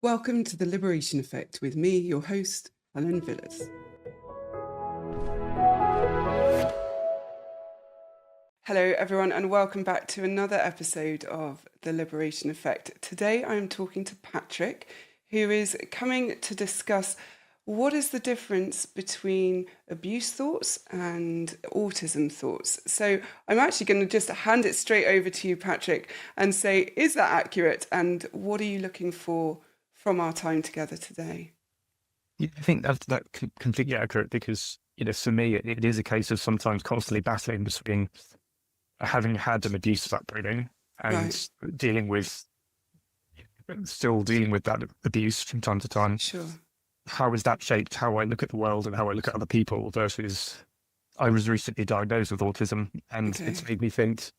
Welcome to The Liberation Effect with me, your host, Helen Villas. Hello, everyone, and welcome back to another episode of The Liberation Effect. Today, I'm talking to Patrick, who is coming to discuss what is the difference between abuse thoughts and autism thoughts. So I'm actually going to just hand it straight over to you, Patrick, and say, is that accurate? And what are you looking for from our time together today? Yeah, I think that's completely accurate because, for me, it is a case of sometimes constantly battling between having had an abusive upbringing and still dealing with that abuse from time to time. Sure. How has that shaped how I look at the world and how I look at other people versus I was recently diagnosed with autism, and it's made me think,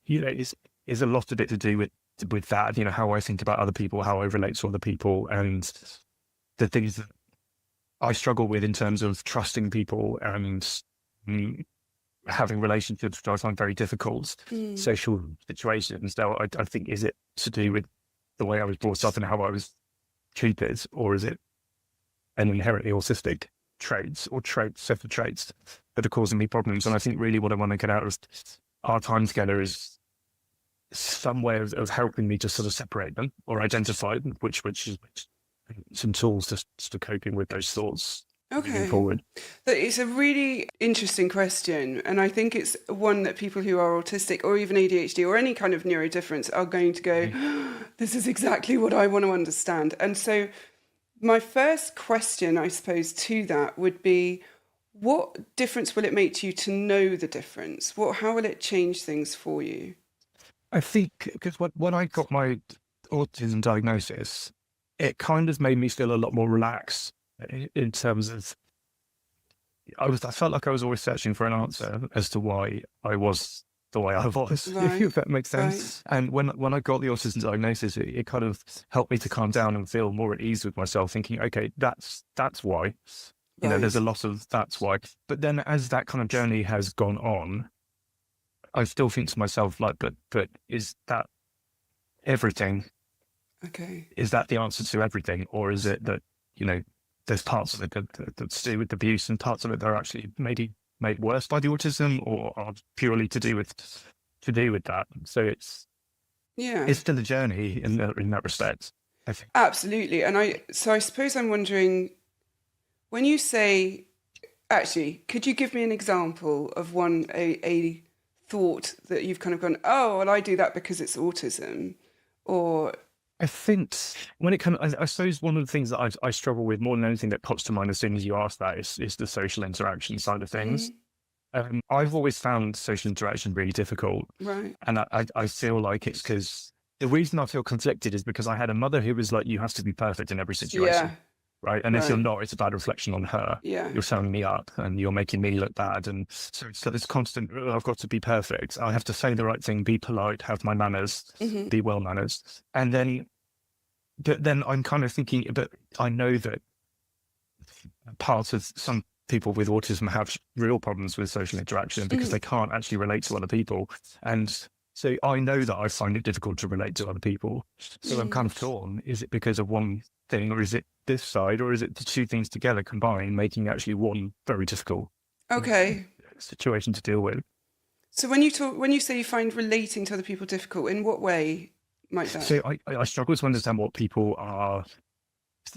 is a lot of it to do with that, how I think about other people, how I relate to other people, and the things that I struggle with in terms of trusting people and having relationships, which I find very difficult, social situations. Now, I think, is it to do with the way I was brought up and how I was treated, or is it an inherently autistic set of traits that are causing me problems? And I think really what I want to get out of our time together is some way of helping me to sort of separate them or identify them, which is some tools to coping with those thoughts moving forward. It's a really interesting question, and I think it's one that people who are autistic or even ADHD or any kind of neurodifference are going to go, this is exactly what I want to understand. And so my first question, I suppose, to that would be, what difference will it make to you to know the difference? How will it change things for you? I think because when I got my autism diagnosis, it kind of made me feel a lot more relaxed in terms of I felt like I was always searching for an answer as to why I was the way I was, if that makes sense. Right. And when I got the autism diagnosis, it kind of helped me to calm down and feel more at ease with myself, thinking, okay, that's why. There's a lot of that's why. But then as that kind of journey has gone on, I still think to myself, like, but is that everything? Okay. Is that the answer to everything? Or is it that, there's parts of it that's to do with abuse and parts of it that are actually maybe made worse by the autism or are purely to do with that? So it's still a journey in that respect, I think. Absolutely. And I suppose I'm wondering, when you say, actually, could you give me an example of a thought that you've kind of gone, oh, well, I do that because it's autism? Or I think when it comes, I suppose one of the things that I struggle with more than anything that pops to mind as soon as you ask that is the social interaction side of things. I've always found social interaction really difficult. Right. And I feel like it's because the reason I feel conflicted is because I had a mother who was like, you have to be perfect in every situation. Yeah. Right. And if you're not, it's a bad reflection on her. Yeah. You're showing me up and you're making me look bad. And so it's this constant, I've got to be perfect. I have to say the right thing, be polite, have my manners, be well manners. And then I'm kind of thinking, but I know that parts of some people with autism have real problems with social interaction because they can't actually relate to other people. And so I know that I find it difficult to relate to other people. So I'm kind of torn. Is it because of one thing, or is it this side, or is it the two things together combined, making actually one very difficult situation to deal with? So when you say you find relating to other people difficult, in what way might that? So I struggle to understand what people are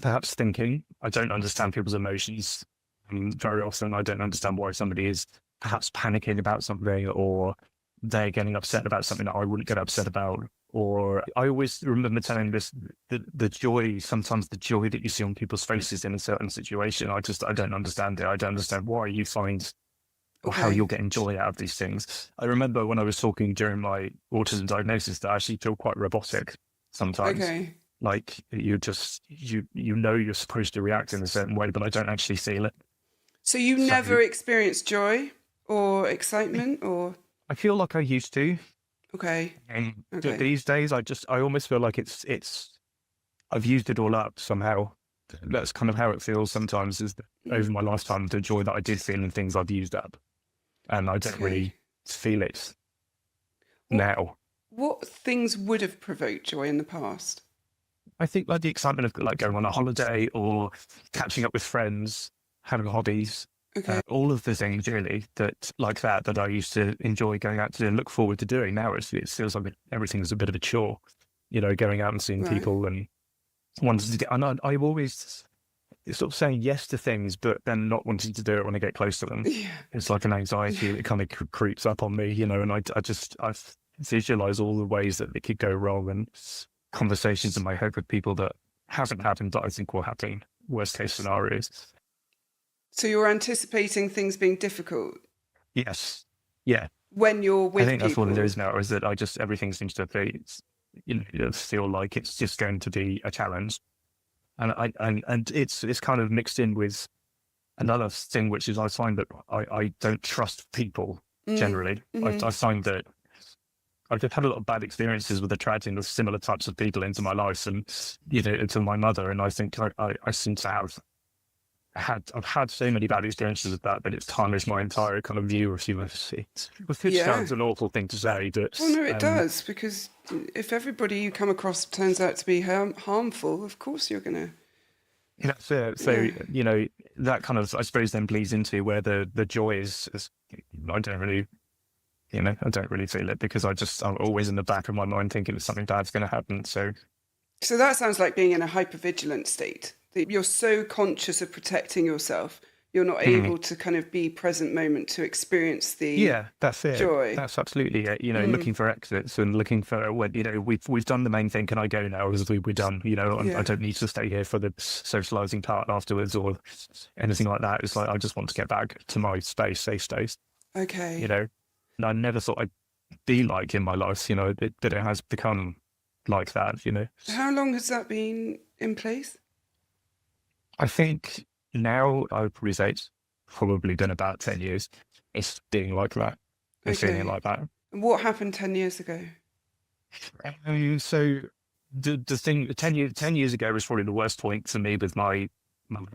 perhaps thinking. I don't understand people's emotions. Very often I don't understand why somebody is perhaps panicking about something, or they're getting upset about something that I wouldn't get upset about. Or I always remember telling this, the joy, sometimes the joy that you see on people's faces in a certain situation. I don't understand it. I don't understand why you find or how you're getting joy out of these things. I remember when I was talking during my autism diagnosis that I actually feel quite robotic sometimes. Okay. Like you're supposed to react in a certain way, but I don't actually feel it. So you never experienced joy or excitement, or? I feel like I used to. Okay. And these days, I almost feel like I've used it all up somehow. That's kind of how it feels sometimes, is that over my lifetime, the joy that I did feel in things I've used up. And I don't really feel it now. What things would have provoked joy in the past? I think like the excitement of like going on a holiday or catching up with friends, having hobbies, Okay. all of the things really that like that I used to enjoy going out to do and look forward to doing. Now it feels like everything's a bit of a chore, going out and seeing Right. people and wanting to get. And I always sort of saying yes to things, but then not wanting to do it when I get close to them. Yeah. It's like an anxiety that kind of creeps up on me, and I visualize all the ways that it could go wrong and conversations in my head with people that haven't happened that I think will happen, worst case scenarios. So you're anticipating things being difficult Yes. Yeah. when you're with I think that's people. what it is now, is that everything seems to be, feel like it's just going to be a challenge. And it's kind of mixed in with another thing, which is I find that I don't trust people generally. Mm-hmm. I find that I've just had a lot of bad experiences with attracting the similar types of people into my life and, into my mother. And I think I seem to have I've had so many bad experiences with that it's tarnished my entire kind of view of humanity. Which sounds an awful thing to say, but... Well, no, it does, because if everybody you come across turns out to be harmful, of course you're going to... That's it. So, that kind of, I suppose, then bleeds into where the joy is I don't really, I don't really feel it because I'm always in the back of my mind thinking that something bad's going to happen. So that sounds like being in a hypervigilant state. That you're so conscious of protecting yourself, you're not able to kind of be present moment to experience the that's it. joy. That's absolutely it. Looking for exits and looking for when we've done the main thing. Can I go now? As we're done. I don't need to stay here for the socializing part afterwards or anything like that. It's like I just want to get back to my safe space. Okay. And I never thought I'd be like in my life. That it has become like that. How long has that been in place? I think now I would probably say it's probably been about 10 years. It's being like that. It's feeling like that. And what happened 10 years ago? So the thing 10 years ago was probably the worst point for me with my mum.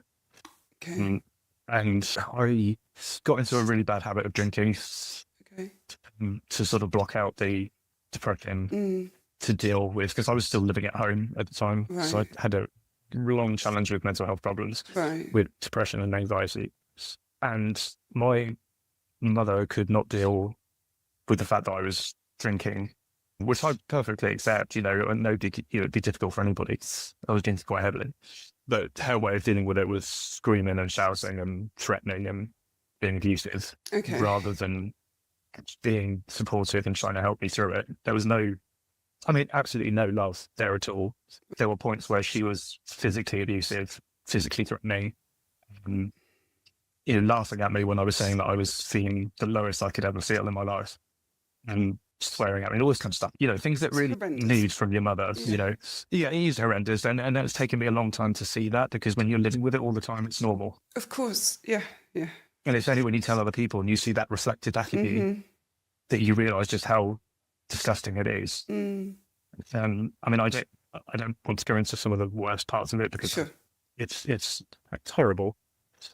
Okay. And I got into a really bad habit of drinking. Okay. To sort of block out the depression to deal with, because I was still living at home at the time. Right. So I had a long challenge with mental health problems, with depression and anxiety. And my mother could not deal with the fact that I was drinking, which I perfectly accept, and nobody could, it'd be difficult for anybody. I was drinking quite heavily. But her way of dealing with it was screaming and shouting and threatening and being abusive, rather than being supportive and trying to help me through it. There was absolutely no love there at all. There were points where she was physically abusive, physically threatening, laughing at me when I was saying that I was feeling the lowest I could ever feel in my life, and swearing at me, all this kind of stuff. Things that really need from your mother. It is horrendous, and it's taken me a long time to see that, because when you're living with it all the time, it's normal. Of course, yeah. And it's only when you tell other people and you see that reflected back at you that you realise just how disgusting it is. I don't want to go into some of the worst parts of it because it's horrible.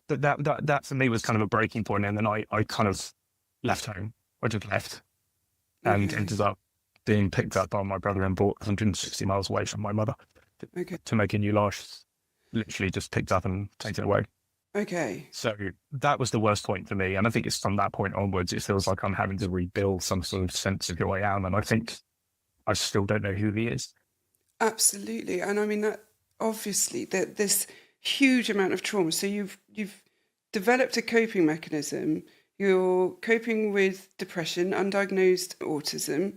But that for me was kind of a breaking point, and then I kind of left home. I just left and ended up being picked up by my brother and brought 160 miles away from my mother to make a new life. Literally just picked up and taken away. Okay. So that was the worst point for me. And I think it's from that point onwards, it feels like I'm having to rebuild some sort of sense of who I am. And I think I still don't know who he is. Absolutely. And that obviously this huge amount of trauma. So you've developed a coping mechanism. You're coping with depression, undiagnosed autism,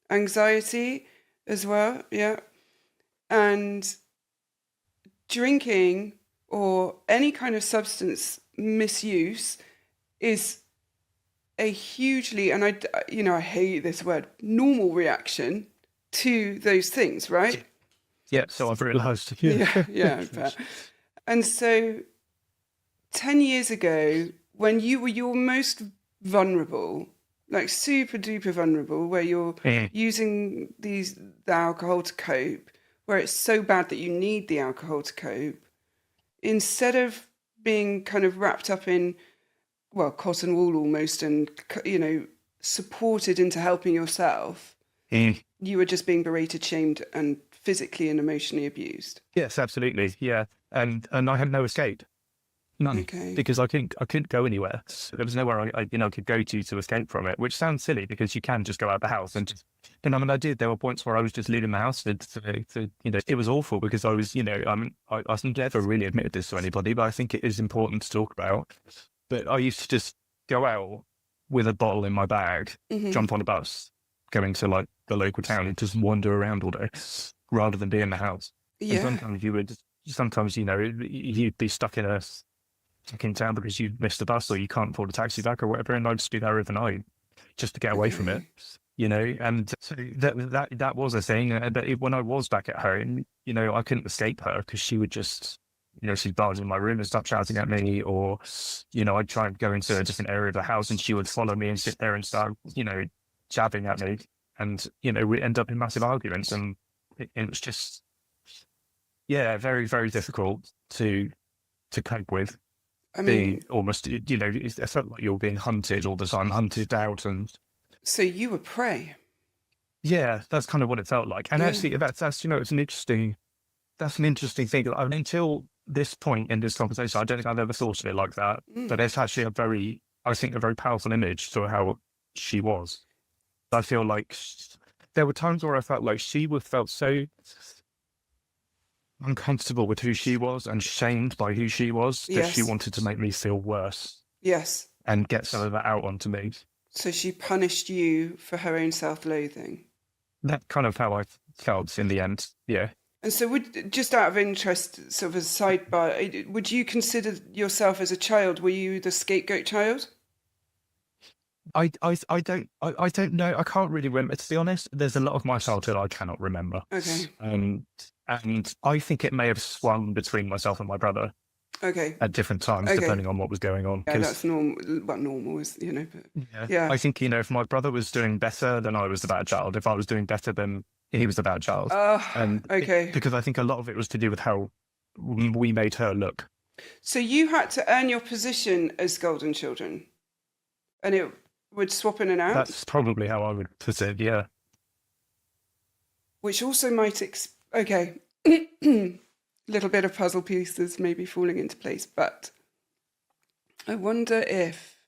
anxiety as well. Yeah. And drinking or any kind of substance misuse is a hugely, and I hate this word, normal reaction to those things, right? Yeah, so I've realised. Yeah, I bet. And so 10 years ago, when you were your most vulnerable, like super duper vulnerable, where you're using the alcohol to cope, where it's so bad that you need the alcohol to cope, instead of being kind of wrapped up in, cotton wool almost, and, supported into helping yourself, you were just being berated, shamed, and physically and emotionally abused. Yes, absolutely. Yeah. And I had no escape. None. Okay. Because I couldn't go anywhere. So there was nowhere I could go to escape from it, which sounds silly because you can just go out the house and just, I mean, I did. There were points where I was just leaving the house it was awful because I was, I never really admitted this to anybody, but I think it is important to talk about. But I used to just go out with a bottle in my bag, jump on a bus, going to like the local town and just wander around all day rather than be in the house. Yeah. And sometimes you'd be stuck in town because you missed the bus or you can't afford a taxi back or whatever, and I'd just be there overnight just to get away from it, and so that was a thing. But when I was back at home, I couldn't escape her because she would just, she'd barge in my room and start shouting at me, or, I'd try and go into a different area of the house and she would follow me and sit there and start, jabbing at me, and, we'd end up in massive arguments, and it was just, very, very difficult to cope with. I mean, being almost, it felt like you're being hunted all the time, hunted out. And so you were prey. yeah, that's kind of what it felt like. And actually, that's it's an interesting thing. I mean, until this point in this conversation, I don't think I've ever thought of it like that. But it's actually a very powerful image to how she was. I feel like there were times where I felt like she felt so uncomfortable with who she was and shamed by who she was that she wanted to make me feel worse. Yes. And get some of that out onto me. So she punished you for her own self-loathing. That's kind of how I felt in the end. Yeah. And so just out of interest, sort of a sidebar, would you consider yourself as a child, were you the scapegoat child? I don't know. I can't really remember, to be honest. There's a lot of my childhood I cannot remember. Okay. And I think it may have swung between myself and my brother. Okay. At different times, depending on what was going on. Yeah, that's normal. Well, normal is, but yeah. I think, if my brother was doing better, then I was the bad child. If I was doing better, then he was the bad child. Okay. Because I think a lot of it was to do with how we made her look. So you had to earn your position as golden children, and it would swap in and out? That's probably how I would put it, yeah. Which also might... Okay. Little bit of puzzle pieces maybe falling into place, but I wonder if...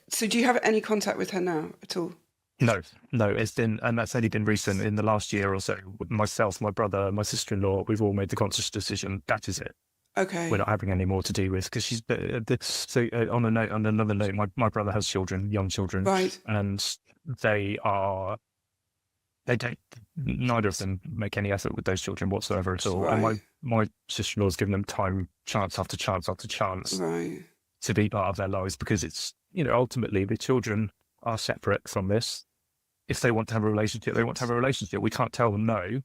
So do you have any contact with her now at all? No, it's been, and that's only been recent in the last year or so. Myself, my brother, my sister-in-law, we've all made the conscious decision. That is it. Okay. We're not having any more to do with, because she's, on another note, my brother has children, young children. Right. And neither of them make any effort with those children whatsoever at all. Right. And my sister-in-law's given them time, chance after chance after chance, right, to be part of their lives, because it's, ultimately the children are separate from this. If they want to have a relationship, they want to have a relationship. We can't tell them no.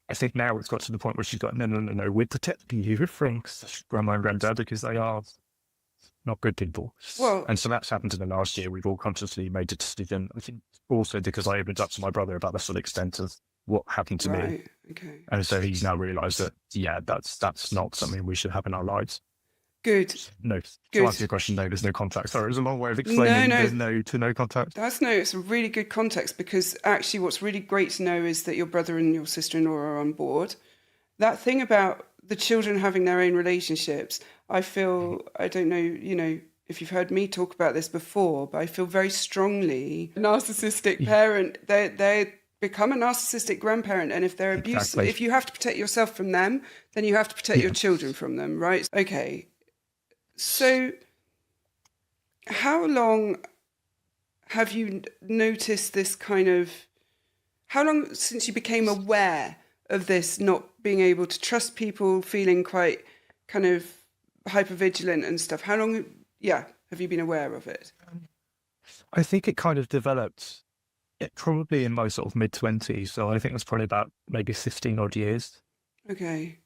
I think now it's got to the point where she's got, no, we're protecting you from grandma and granddad because they are not good people. Well, and so that's happened in the last year. We've all consciously made a decision. I think also because I opened up to my brother about the full extent of what happened to me. Okay. And so he's now realised that, that's not something we should have in our lives. Good. No. Good. To answer your question, no, there's no contact. Sorry, it was a long way of explaining there's no contact. It's a really good context, because actually what's really great to know is that your brother and your sister-in-law are on board. That thing about the children having their own relationships, I feel, I don't know, if you've heard me talk about this before, but I feel very strongly a narcissistic parent, they become a narcissistic grandparent, and if they're abusive, if you have to protect yourself from them, then you have to protect your children from them, right? Okay. So how long have you noticed this kind of, how long since you became aware of this, not being able to trust people, feeling quite kind of hypervigilant and stuff? How long, have you been aware of it? I think it kind of developed probably in my sort of mid-20s. So I think it was probably about maybe 15 odd years. Okay.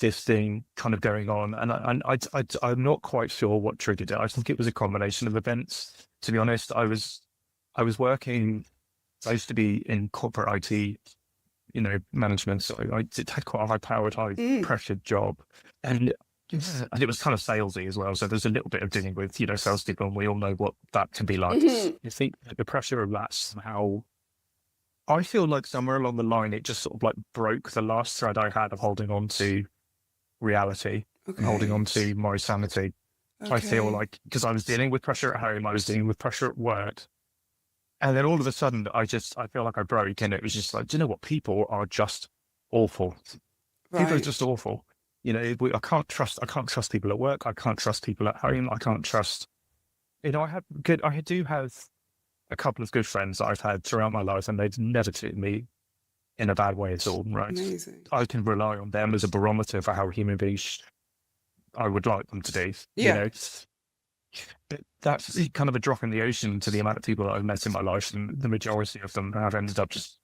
This thing kind of going on, and I'm not quite sure what triggered it. I think it was a combination of events. To be honest, I was working. I used to be in corporate IT, management. So I had quite a high-powered, high-pressured job, and it was kind of salesy as well. So there's a little bit of dealing with salespeople, and we all know what that can be like. You think the pressure of that somehow I feel like somewhere along the line, it just sort of like broke the last thread I had of holding on to reality and holding Okay. on to my sanity. I feel Okay. like because I was dealing with pressure at home, I was dealing with pressure at work. And then all of a sudden, I feel like I broke, and it was just like, do you know what? People are just awful. People are Right. just awful. I can't trust people at work. I can't trust people at home. I can't trust, I do have a couple of good friends that I've had throughout my life, and they've never treated me in a bad way at all, right? Amazing. I can rely on them as a barometer for how human beings I would like them to be, Yeah. But that's kind of a drop in the ocean to the amount of people that I've met in my life, and the majority of them have ended up just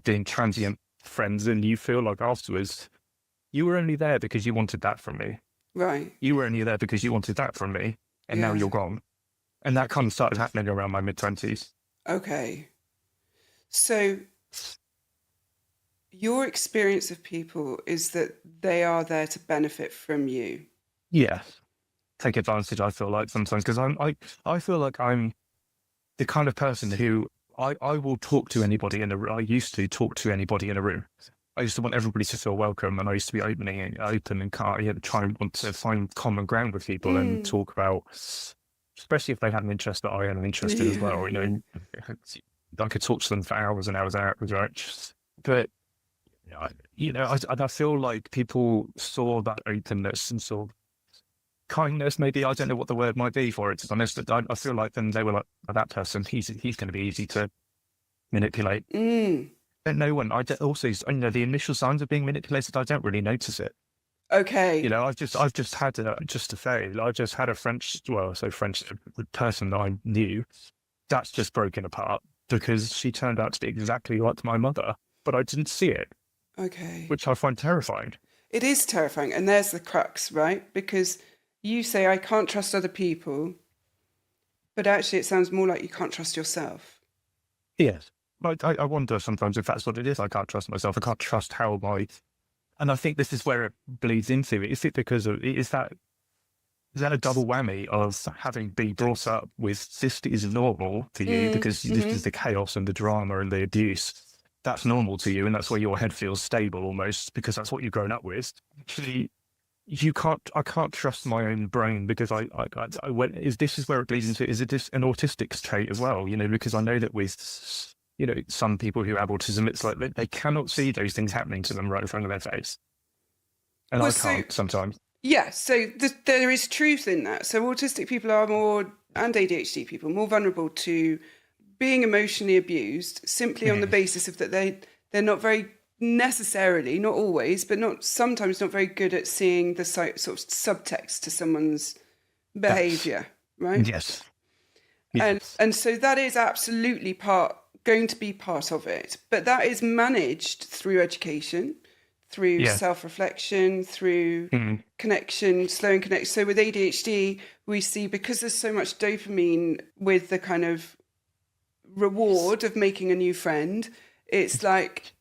being transient friends, and you feel like afterwards, you were only there because you wanted that from me. Right. You were only there because you wanted that from me, and now Yeah. you're gone. And that kind of started happening around my mid-20s. Okay. So your experience of people is that they are there to benefit from you. Yeah. Take advantage, I feel like sometimes, because I feel like I'm the kind of person who I will talk to anybody in a room. I used to talk to anybody in a room. I used to want everybody to feel welcome, and I used to be open and try and want to find common ground with people and Mm. talk about, especially if they had an interest that I had an interest in as Yeah. well. I could talk to them for hours and hours out, right? But I feel like people saw that openness and saw kindness, maybe. I don't know what the word might be for it, to be honest. But I feel like then they were like, "Oh, that person, he's going to be easy to manipulate." Mm. But no one. Also, the initial signs of being manipulated, I don't really notice it. Okay. I've just had just to say, I just had a French person that I knew that's just broken apart because she turned out to be exactly like my mother, but I didn't see it, Okay. which I find terrifying. It is terrifying. And there's the crux, right? Because you say, I can't trust other people, but actually it sounds more like you can't trust yourself. Yes. I wonder sometimes if that's what it is. I can't trust myself. I can't trust how and I think this is where it bleeds into. Is it because of, is that a double whammy of having been brought up with this is normal to you because this is the chaos and the drama and the abuse. That's normal to you, and that's where your head feels stable almost because that's what you've grown up with. Actually, I can't trust my own brain because this is where it bleeds into, is it just an autistic trait as well? Because I know that with, some people who have autism, it's like they cannot see those things happening to them right in front of their face. And Well, I so, can't sometimes. yeah, so there is truth in that. So autistic people are more, and ADHD people, more vulnerable to being emotionally abused simply on the basis of that they're not very necessarily, not always, but sometimes not very good at seeing the sort of subtext to someone's behavior, right? Yes. And Yes. and so that is absolutely going to be part of it, but that is managed through education, through Yeah. self-reflection, through connection, slowing connection. So with ADHD, we see, because there's so much dopamine with the kind of reward of making a new friend, it's like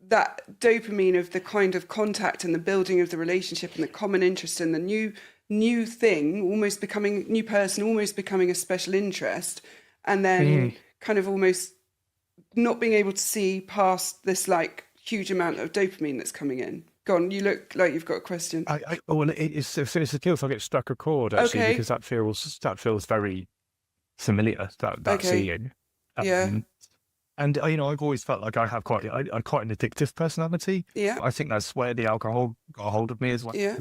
that dopamine of the kind of contact and the building of the relationship and the common interest and the new thing almost becoming new person, almost becoming a special interest, and then kind of almost not being able to see past this like huge amount of dopamine that's coming in. Go on, you look like you've got a question. Well, it's a feel if I get stuck a chord actually, Okay. because that feels very familiar. That Okay. feeling. Yeah. And I've always felt like I have quite an addictive personality. Yeah. I think that's where the alcohol got a hold of me as well. Yeah.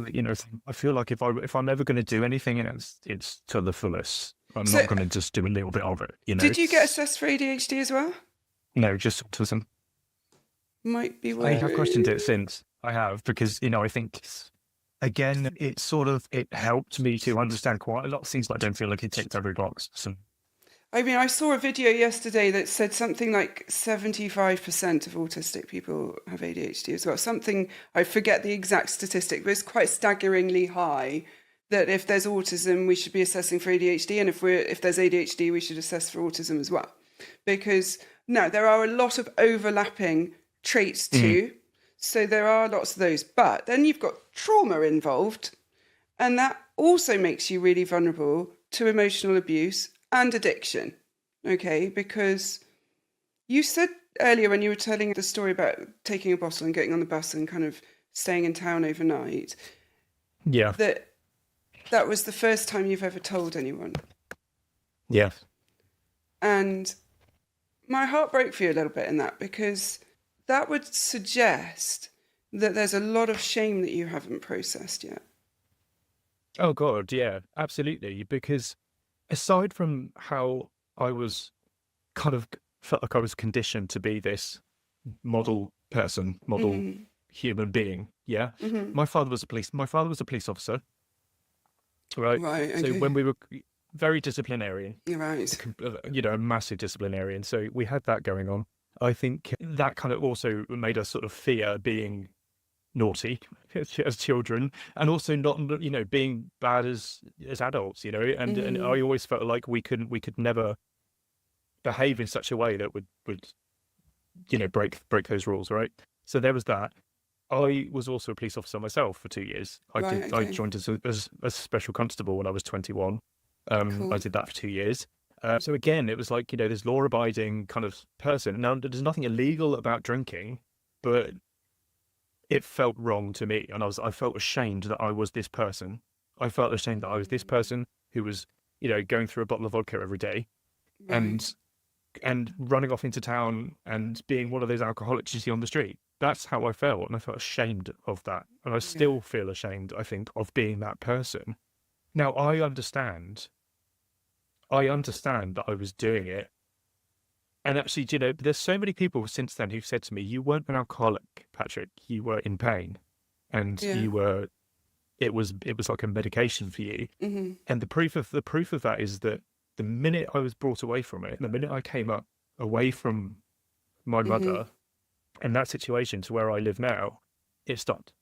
I feel like if I'm ever going to do anything, it's to the fullest. I'm So not going to just do a little bit of it. did you get assessed for ADHD as well? No, just autism. Might be I have questioned it worth. since. I have, because I think again it helped me to understand quite a lot of things, but I don't feel like it ticked every box. So I mean, I saw a video yesterday that said something like 75% of autistic people have ADHD as well. Something, I forget the exact statistic, but it's quite staggeringly high, that if there's autism, we should be assessing for ADHD, and if there's ADHD, we should assess for autism as well. Because now there are a lot of overlapping traits too. So there are lots of those. But then you've got trauma involved, and that also makes you really vulnerable to emotional abuse and addiction. Okay, because you said earlier when you were telling the story about taking a bottle and getting on the bus and kind of staying in town overnight, Yeah. that was the first time you've ever told anyone. Yeah. And my heart broke for you a little bit in that, because that would suggest that there's a lot of shame that you haven't processed yet. Oh God, yeah, absolutely. Because aside from how I was kind of felt like I was conditioned to be this model person, model human being. Yeah. My father was a police officer. Right. Right, So okay. when we were very disciplinarian, Right. a massive disciplinarian. So we had that going on. I think that kind of also made us sort of fear being naughty as children, and also not, being bad as adults, and I always felt like we could never behave in such a way that would break those rules, right? So there was that. I was also a police officer myself for 2 years. Right, I okay. joined as a special constable when I was 21. I Cool. did that for 2 years. So again, it was like, this law-abiding kind of person. Now, there's nothing illegal about drinking, but it felt wrong to me, and I felt ashamed that I was this person. I felt ashamed that I was this person who was, going through a bottle of vodka every day, Right. and running off into town and being one of those alcoholics you see on the street. That's how I felt, and I felt ashamed of that. And I Yeah. still feel ashamed, I think, of being that person. Now, I understand that I was doing it. And actually, there's so many people since then who've said to me, you weren't an alcoholic, Patrick. You were in pain, and Yeah. it was like a medication for you. Mm-hmm. And the proof of that is that the minute I was brought away from it, the minute I came up away from my mother and that situation to where I live now, it stopped.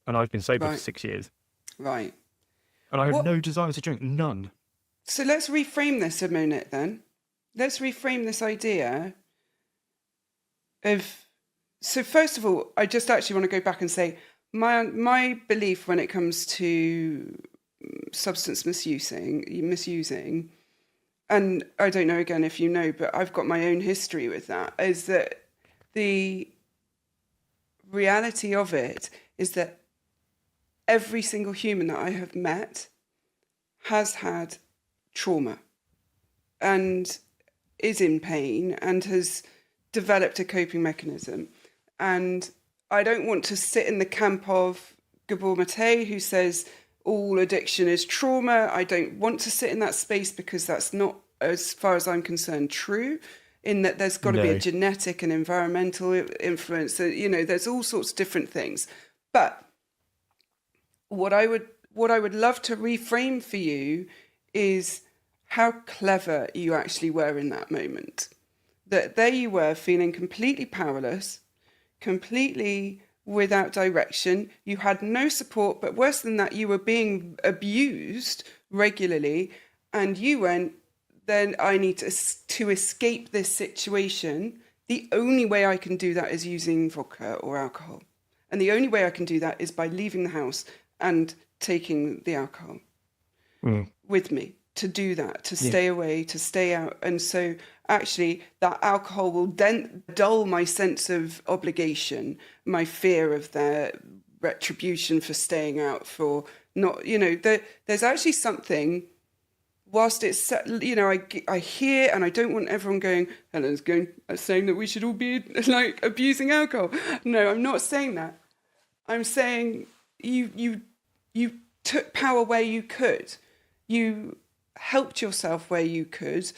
And I've been sober for Right. 6 years. Right. And I have What? no desire to drink, none. So let's reframe this a minute then. Let's reframe this idea of. So first of all, I just actually want to go back and say my belief when it comes to substance misusing, and I don't know again if you know, but I've got my own history with that, is that the reality of it is that every single human that I have met has had trauma and is in pain and has developed a coping mechanism. And I don't want to sit in the camp of Gabor Mate, who says all addiction is trauma. I don't want to sit in that space, because that's not, as far as I'm concerned, true, in that there's got to be a No. genetic and environmental influence. There's all sorts of different things. But what I would love to reframe for you is how clever you actually were in that moment. That there you were, feeling completely powerless, completely without direction. You had no support, but worse than that, you were being abused regularly. And you went, then I need to escape this situation. The only way I can do that is using vodka or alcohol. And the only way I can do that is by leaving the house and taking the alcohol with me to do that, to stay away, to stay out. And so actually that alcohol will then dull my sense of obligation, my fear of their retribution for staying out, for not, there's actually something, whilst it's, I hear, and I don't want everyone going, Helen's saying that we should all be like abusing alcohol. No, I'm not saying that. I'm saying you took power where you could. You helped yourself where you could.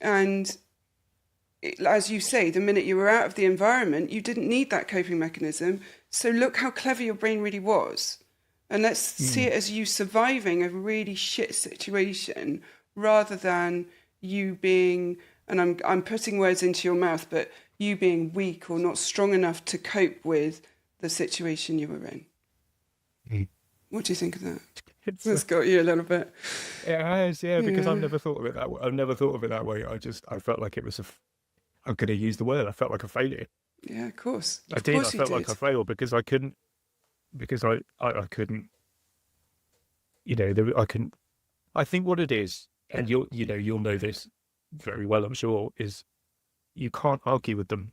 And as you say, the minute you were out of the environment, you didn't need that coping mechanism. So look how clever your brain really was. And let's see it as you surviving a really shit situation, rather than you being, and I'm putting words into your mouth, but you being weak or not strong enough to cope with the situation you were in. What do you think of that? It's got you a little bit. It has, yeah, because I've Yeah. never thought of it that way. I've never thought of it that way. I felt like it was I'm going to use the word. I felt like a failure. Yeah, of course. I Of did. I course you felt like did. I failed because I couldn't, because I couldn't, I couldn't. I think what it is, and you'll know this very well, I'm sure, is you can't argue with them.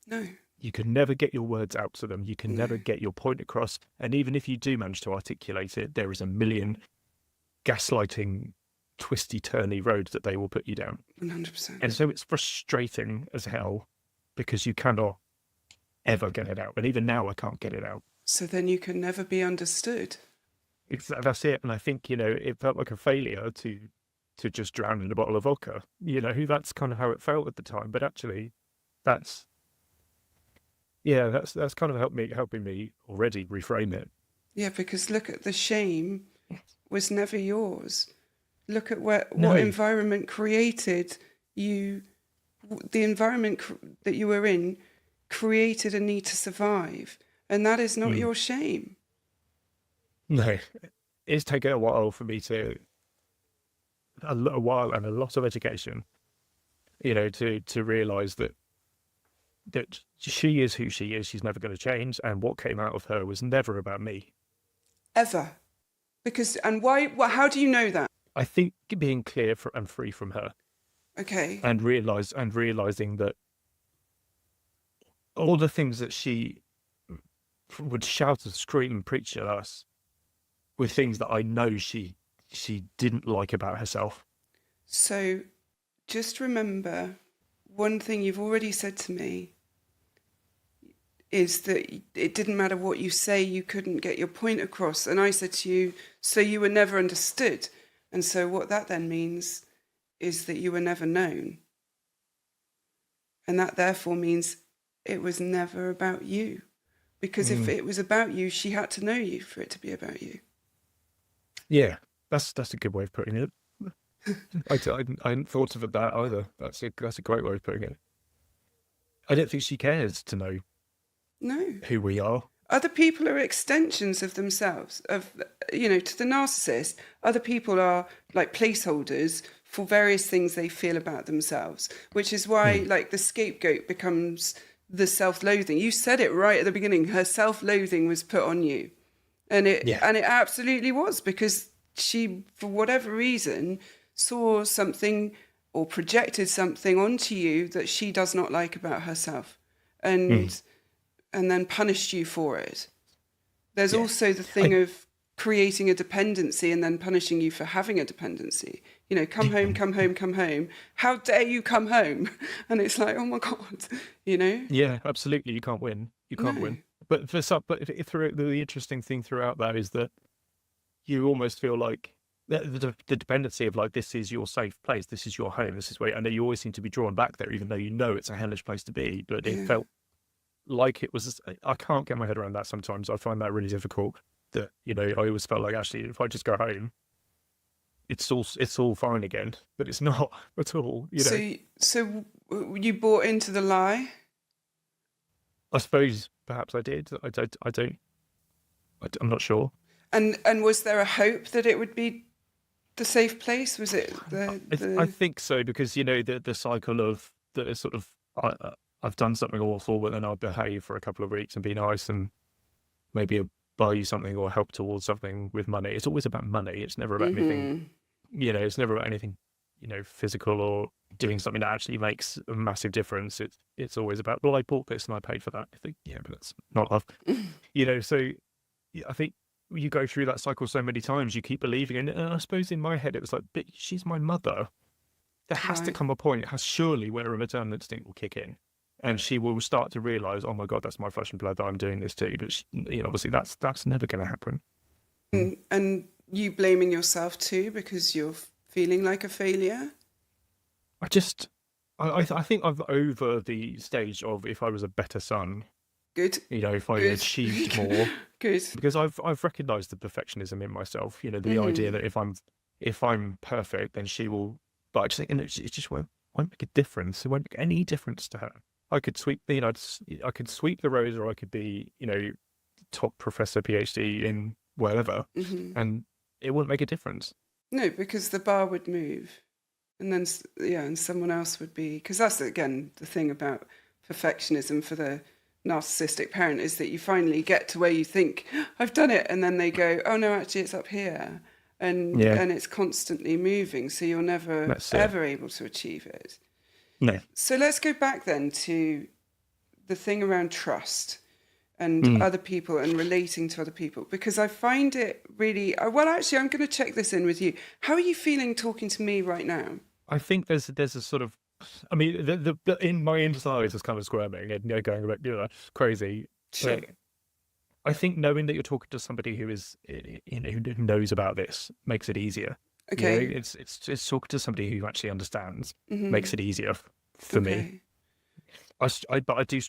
No. You can never get your words out to them. You can No. never get your point across. And even if you do manage to articulate it, there is a million gaslighting, twisty, turny roads that they will put you down. 100%. And so it's frustrating as hell because you cannot ever get it out. And even now, I can't get it out. So then you can never be understood. That's it. And I think, it felt like a failure to just drown in a bottle of vodka. That's kind of how it felt at the time. But actually, that's kind of helping me already reframe it. Yeah, because look at the shame was never yours. Look at what No. environment created you. The environment that you were in created a need to survive, and that is not your shame. No, it's taken a while for me a while and a lot of education, to realize that she is who she is. She's never going to change. And what came out of her was never about me. Ever. Because, and why, how do you know that? I think being clear and free from her. Okay. And realizing that all the things that she would shout and scream and preach at us were things that I know she didn't like about herself. So just remember, one thing you've already said to me is that it didn't matter what you say, you couldn't get your point across. And I said to you, so you were never understood. And so what that then means is that you were never known. And that therefore means it was never about you. Because if it was about you, she had to know you for it to be about you. Yeah, that's a good way of putting it. I hadn't thought of it that either. That's a great way of putting it. I don't think she cares to know who we are. Other people are extensions of themselves, to the narcissist. Other people are like placeholders for various things they feel about themselves, which is why like the scapegoat becomes the self-loathing. You said it right at the beginning. Her self-loathing was put on you. And it absolutely was, because she, for whatever reason, saw something or projected something onto you that she does not like about herself. And then punished you for it. There's also the thing of creating a dependency and then punishing you for having a dependency. Come home, come home, come home. How dare you come home? And it's like, oh my God, Yeah, absolutely. You can't win. You can't win. But the interesting thing throughout that is that you almost feel like the dependency of like, this is your safe place. This is your home. This is where, I know you always seem to be drawn back there, even though it's a hellish place to be, but it felt like it was. I can't get my head around that sometimes. I find that really difficult. That I always felt like, actually, if I just go home, it's all fine again, but it's not at all. So you bought into the lie? I suppose perhaps I did. I'm not sure. And was there a hope that it would be the safe place? Was it I think so, because the cycle of the sort of I've done something awful, but then I'll behave for a couple of weeks and be nice and maybe buy you something or help towards something with money. It's always about money. It's never about anything, it's never about anything, physical or doing something that actually makes a massive difference. It's always about, well, I bought this and I paid for that. I think, but that's not love. So I think you go through that cycle so many times, you keep believing in it. And I suppose in my head, it was like, but she's my mother. There has to come a point, surely, where a maternal instinct will kick in. And she will start to realise, oh my God, that's my flesh and blood that I'm doing this to. But obviously, that's never going to happen. And you blaming yourself too because you're feeling like a failure. I think I'm over the stage of if I was a better son. Good. If I achieved more. Good. Because I've recognised the perfectionism in myself. The idea that if I'm perfect, then she will. But I just think it just won't make a difference. It won't make any difference to her. I could sweep, I could sweep the rows, or I could be, top professor, PhD in wherever, and it wouldn't make a difference. No, because the bar would move, and then and someone else would be. Because that's again the thing about perfectionism for the narcissistic parent, is that you finally get to where you think I've done it, and then they go, oh no, actually it's up here, and it's constantly moving, so you're never ever able to achieve it. No. So let's go back then to the thing around trust and Mm. other people and relating to other people, because I find it really, well, actually, I'm going to check this in with you. How are you feeling talking to me right now? I think there's a sort of, I mean, the in my insides is kind of squirming and going a bit, crazy. Sure. But I think knowing that you're talking to somebody who is, who knows about this makes it easier. Okay. It's talking to somebody who actually understands Mm-hmm. makes it easier for me. Okay. But I do,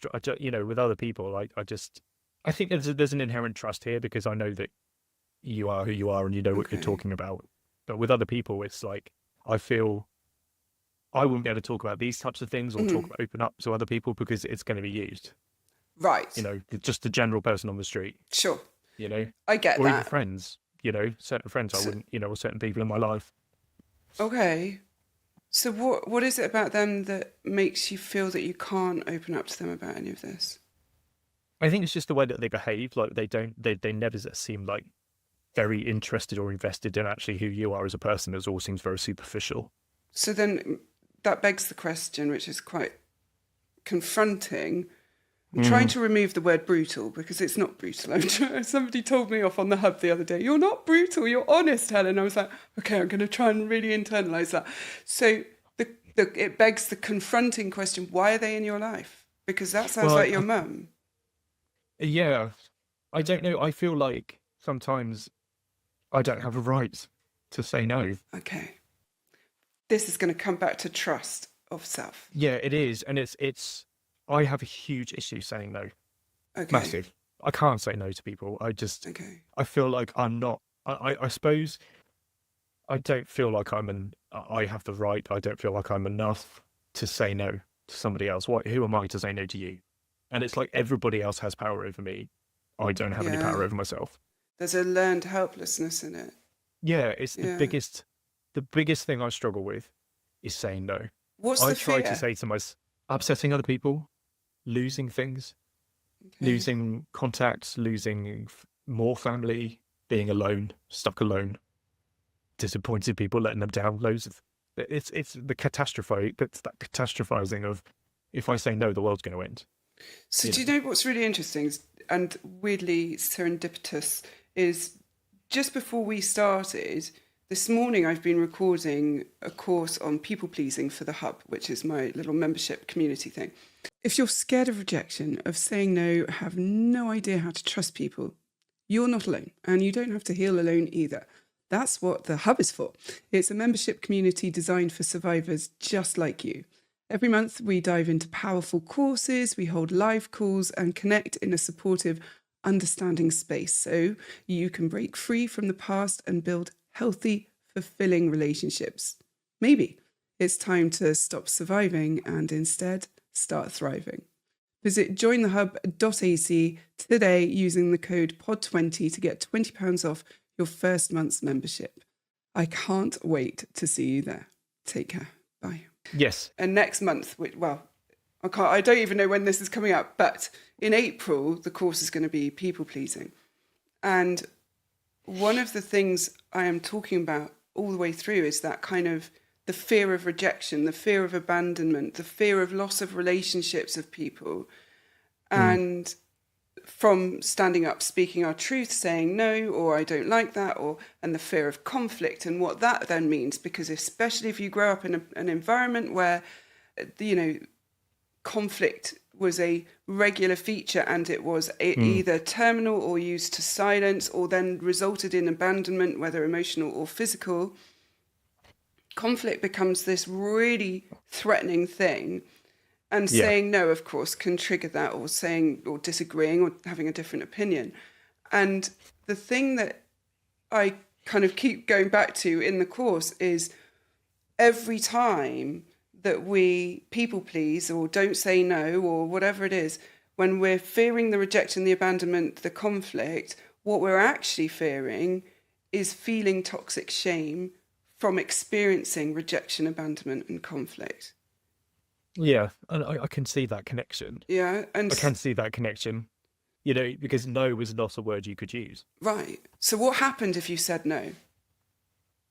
with other people, I think there's an inherent trust here because I know that you are who you are and you know what you're Okay. talking about. But with other people, it's like I feel I wouldn't be able to talk about these types of things or Mm-hmm. open up to other people because it's going to be used. Right. Just the general person on the street, Sure. you know, I get or even that. friends, certain friends I So, wouldn't, or certain people in my life. okay. So what is it about them that makes you feel that you can't open up to them about any of this? I think it's just the way that they behave. Like they never seem like very interested or invested in actually who you are as a person. It all seems very superficial. So then that begs the question, which is quite confronting. I'm trying Mm. to remove the word brutal because it's not brutal. Somebody told me off on the hub the other day, "You're not brutal, you're honest, Helen." I was like, okay, I'm going to try and really internalize that. So it begs the confronting question, why are they in your life? Because that sounds Well, like your mum. yeah, I don't know. I feel like sometimes I don't have a right to say no. Okay. This is going to come back to trust of self. Yeah, it is, and I have a huge issue saying no. Okay. Massive. I can't say no to people. Okay. I feel like I'm not. I suppose I don't feel like I have the right. I don't feel like I'm enough to say no to somebody else. Who am I to say no to you? And it's like everybody else has power over me. I don't have any Yeah. power over myself. There's a learned helplessness in it. Yeah, it's Yeah. the biggest thing I struggle with is saying no. What's I the try to fear? say to myself, upsetting other people, losing things, Okay. losing contacts, losing more family, being alone, stuck alone, disappointed people, letting them down, loads of it's the catastrophe. That's that catastrophizing of if I say no, the world's going to end. So You do you know. know what's really interesting and weirdly serendipitous is just before we started, this morning I've been recording a course on people pleasing for the Hub, which is my little membership community thing. If you're scared of rejection, of saying no, have no idea how to trust people, you're not alone, and you don't have to heal alone either. That's what the Hub is for. It's a membership community designed for survivors just like you. Every month, we dive into powerful courses, we hold live calls, and connect in a supportive, understanding space so you can break free from the past and build healthy, fulfilling relationships. Maybe it's time to stop surviving and instead start thriving. Visit jointhehub.ac today using the code POD20 to get £20 off your first month's membership. I can't wait to see you there. Take care. Bye. Yes. And next month, I don't even know when this is coming up, but in April, the course is going to be people pleasing. And one of the things I am talking about all the way through is that kind of the fear of rejection, the fear of abandonment, the fear of loss of relationships of people. Mm. And from standing up, speaking our truth, saying no, or I don't like that, and the fear of conflict and what that then means, because especially if you grow up in an environment where, conflict was a regular feature and it was Mm. either terminal or used to silence or then resulted in abandonment, whether emotional or physical, conflict becomes this really threatening thing. And Yeah. saying no, of course, can trigger that, or saying or disagreeing or having a different opinion. And the thing that I kind of keep going back to in the course is every time that we people please or don't say no or whatever it is, when we're fearing the rejection, the abandonment, the conflict, what we're actually fearing is feeling toxic shame from experiencing rejection, abandonment, and conflict. Yeah. And I can see that connection. Yeah. I can see that connection. Because no was not a word you could use. Right. So what happened if you said no?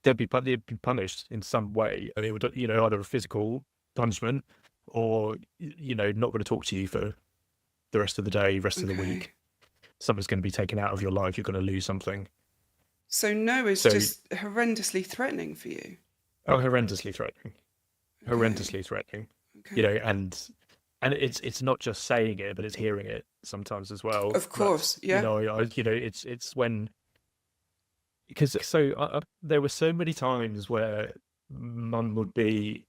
They'd be punished in some way. I mean, it would, either a physical punishment or, not going to talk to you for the rest of the day, rest of the Okay. week. Something's going to be taken out of your life. You're going to lose something. So no is So, just horrendously threatening for you. oh, horrendously threatening, Okay. horrendously threatening. You Okay. know, and it's not just saying it, but it's hearing it sometimes as well. Of That's, course. Yeah. it's when, because there were so many times where mum would be,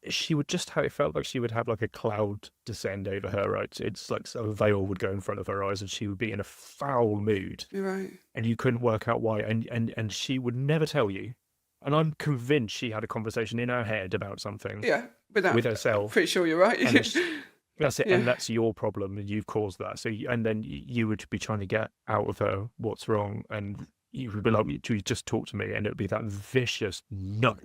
she would just have, it felt like she would have like a cloud descend over her, right? It's like a veil would go in front of her eyes and she would be in a foul mood You're right. and you couldn't work out why. And she would never tell you. And I'm convinced she had a conversation in her head about something Yeah. Without, with herself. pretty sure you're right. And that's it. Yeah. And that's your problem. And you've caused that. So, and then you would be trying to get out of her what's wrong. And you would be like, you just talk to me. And it would be that vicious no,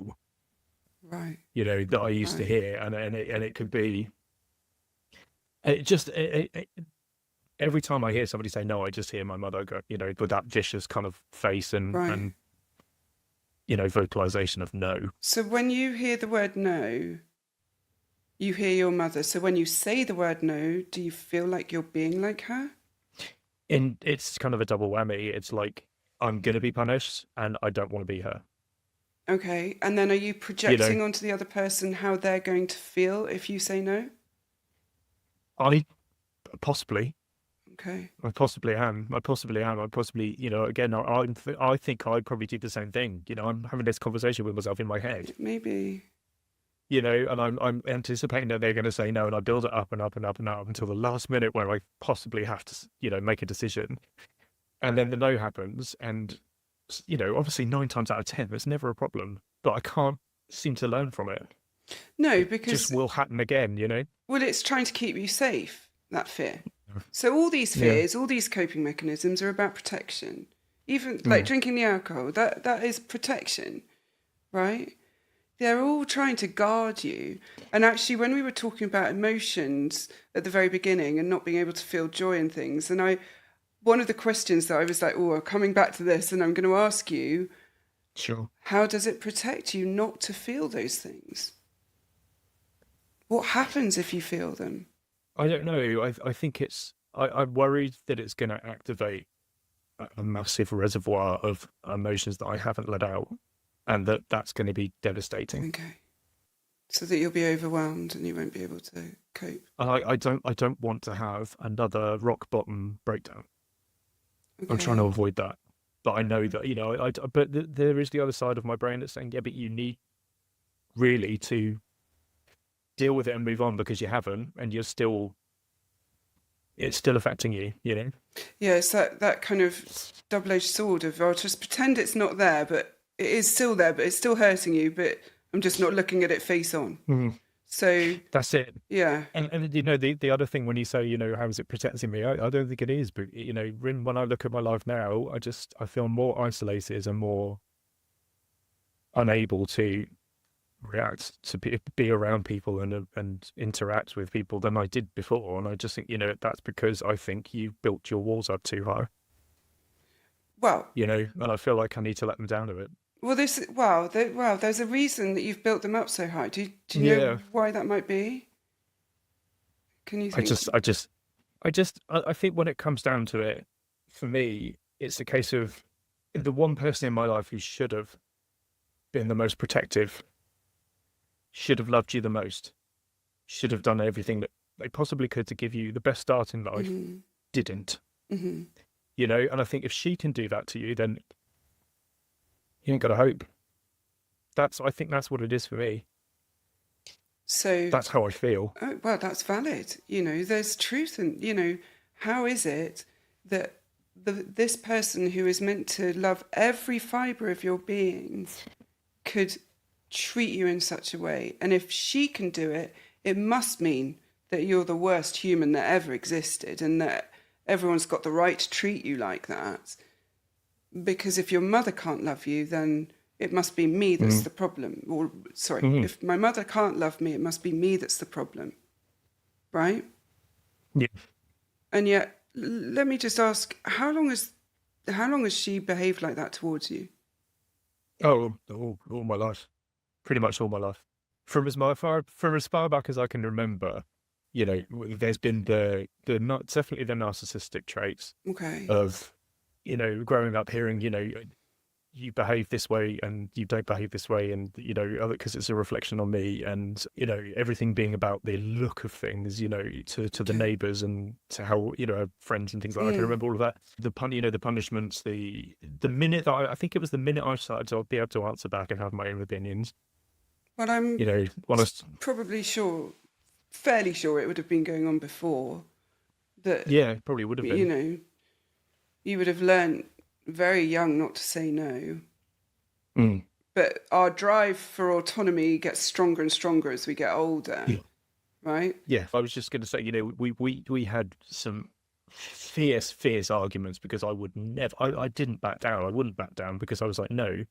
Right. that I used to Right. hear. And it could be, every time I hear somebody say no, I just hear my mother go, with that vicious kind of face Right. and vocalization of no. So when you hear the word no, you hear your mother. So when you say the word no, do you feel like you're being like her? And it's kind of a double whammy. It's like, I'm going to be punished and I don't want to be her. Okay. And then are you You know, projecting onto the other person how they're going to feel if you say no? I possibly, Okay. I possibly am. I possibly am. I possibly, again, I think I'd probably do the same thing. I'm having this conversation with myself in my head, Maybe. and I'm anticipating that they're going to say no, and I build it up and up and up and up until the last minute where I possibly have to, make a decision. And then the no happens. And, obviously 9 times out of 10, it's never a problem, but I can't seem to learn from it. No, It just because, will happen again. well, it's trying to keep you safe, that fear. So all these Yeah. fears, all these coping mechanisms are about protection. Even like drinking the alcohol, that is protection, right? They're all trying to guard you. And actually, when we were talking about emotions at the very beginning and not being able to feel joy and things, and one of the questions that I was like, oh, I'm coming back to this, and I'm going to ask you, Sure. how does it protect you not to feel those things? What happens if you feel them? I don't know. I think I'm worried that it's going to activate a massive reservoir of emotions that I haven't let out, and that's going to be devastating. Okay. So that you'll be overwhelmed and you won't be able to cope. And I don't want to have another rock bottom breakdown. Okay. I'm trying to avoid that. But I know that, but there is the other side of my brain that's saying, yeah, but you need really to deal with it and move on because you haven't, and it's still affecting you, Yeah, it's that kind of double-edged sword of, I'll just pretend it's not there, but it is still there, but it's still hurting you, but I'm just not looking at it face on. So That's it. yeah. And the other thing when you say, how is it protecting me? I don't think it is, but when I look at my life now, I feel more isolated and more unable to react to be around people and interact with people than I did before. And I just think, that's because I think you built your walls up too high. Well, And I feel like I need to let them down a bit. well, there's a reason that you've built them up so high. Do you know why that might be? Can you think? I think when it comes down to it, for me, it's a case of the one person in my life who should have been the most protective, should have loved you the most, should have done everything that they possibly could to give you the best start in life, didn't. Mm-hmm. And I think if she can do that to you, then you ain't got a hope. I think that's what it is for me. So that's how I feel. Oh, well, that's valid. There's truth in, how is it that this person who is meant to love every fibre of your being could treat you in such a way? And if she can do it, it must mean that you're the worst human that ever existed and that everyone's got the right to treat you like that. Because if your mother can't love you, then it must be me that's the problem. Or, sorry, if my mother can't love me, it must be me that's the problem. Right? Yeah. And yet, let me just ask, how long has she behaved like that towards you? Oh, all my life. Pretty much all my life. From as far back as I can remember, there's been not definitely the narcissistic traits Okay. of, growing up hearing, you behave this way and you don't behave this way, and because it's a reflection on me, and everything being about the look of things, to the Okay. neighbors and to how friends and things like that. I can remember all of that. The punishments, the minute that I think it was the minute I started to be able to answer back and have my own opinions. Well, I'm When I probably sure, fairly sure it would have been going on before that, yeah, probably would have you been. know, you would have learned very young not to say no. Mm. But our drive for autonomy gets stronger and stronger as we get older, Yeah. right? Yeah, I was just going to say, we had some fierce arguments because I would never, I didn't back down. I wouldn't back down because I was like, no,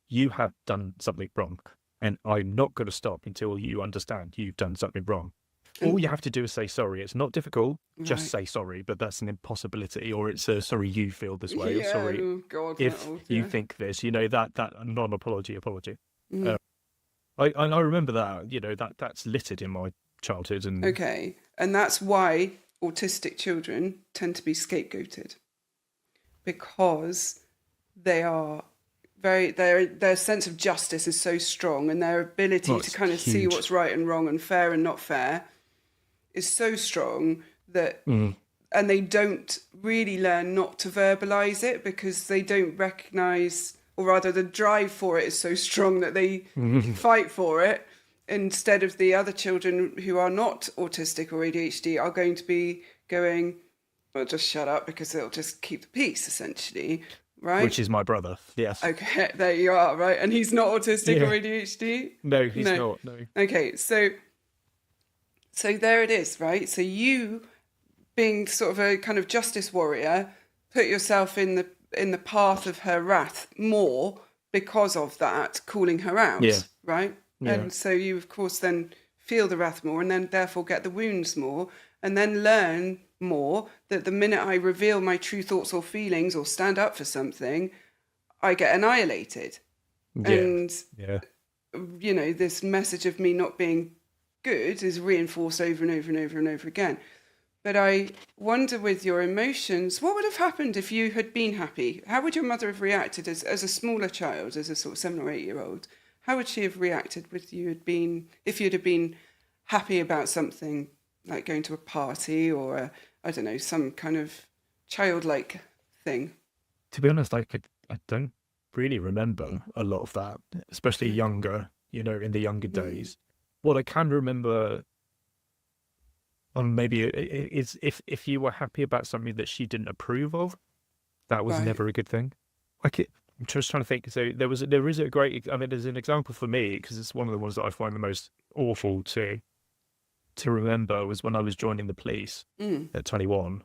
you have done something wrong, and I'm not going to stop until you understand you've done something wrong. All And you have to do is say sorry. It's not difficult. Just right. say sorry, but that's an impossibility. Or it's a sorry you feel this way, or Yeah, sorry oh God, if that old, you yeah. think this. That non-apology apology. Mm. I remember that. That's littered in my childhood, and Okay. And that's why autistic children tend to be scapegoated, because they are their sense of justice is so strong, and their ability well, to it's kind of see huge. what's right and wrong and fair and not fair is so strong that, Mm. and they don't really learn not to verbalize it because they don't recognize, or rather the drive for it is so strong that they fight for it, instead of the other children who are not autistic or ADHD are going to be going, well, just shut up because it'll just keep the peace, essentially, right? Which is my brother. Yes. Okay, there you are, right? And he's not autistic or Yeah. ADHD? No, he's No. not. No. Okay, so there it is, right? So you, being sort of a kind of justice warrior, put yourself in the path of her wrath more because of that, calling her Yeah. out, right? Yeah. And so you, of course, then feel the wrath more, and then therefore get the wounds more, and then learn more that the minute I reveal my true thoughts or feelings or stand up for something, I get annihilated. Yeah. And, Yeah. this message of me not being good is reinforced over and over and over and over again. But I wonder, with your emotions, what would have happened if you had been happy? How would your mother have reacted as a smaller child, as a sort of 7 or 8-year-old? How would she have reacted if you'd have been happy about something, like going to a party or I don't know, some kind of childlike thing? To be honest, I don't really remember a lot of that, especially younger, in the younger days. What I can remember, maybe is if you were happy about something that she didn't approve of, that was Right. never a good thing. I'm just trying to think. So there is a great, I mean, there's an example for me, because it's one of the ones that I find the most awful to remember, was when I was joining the police at 21.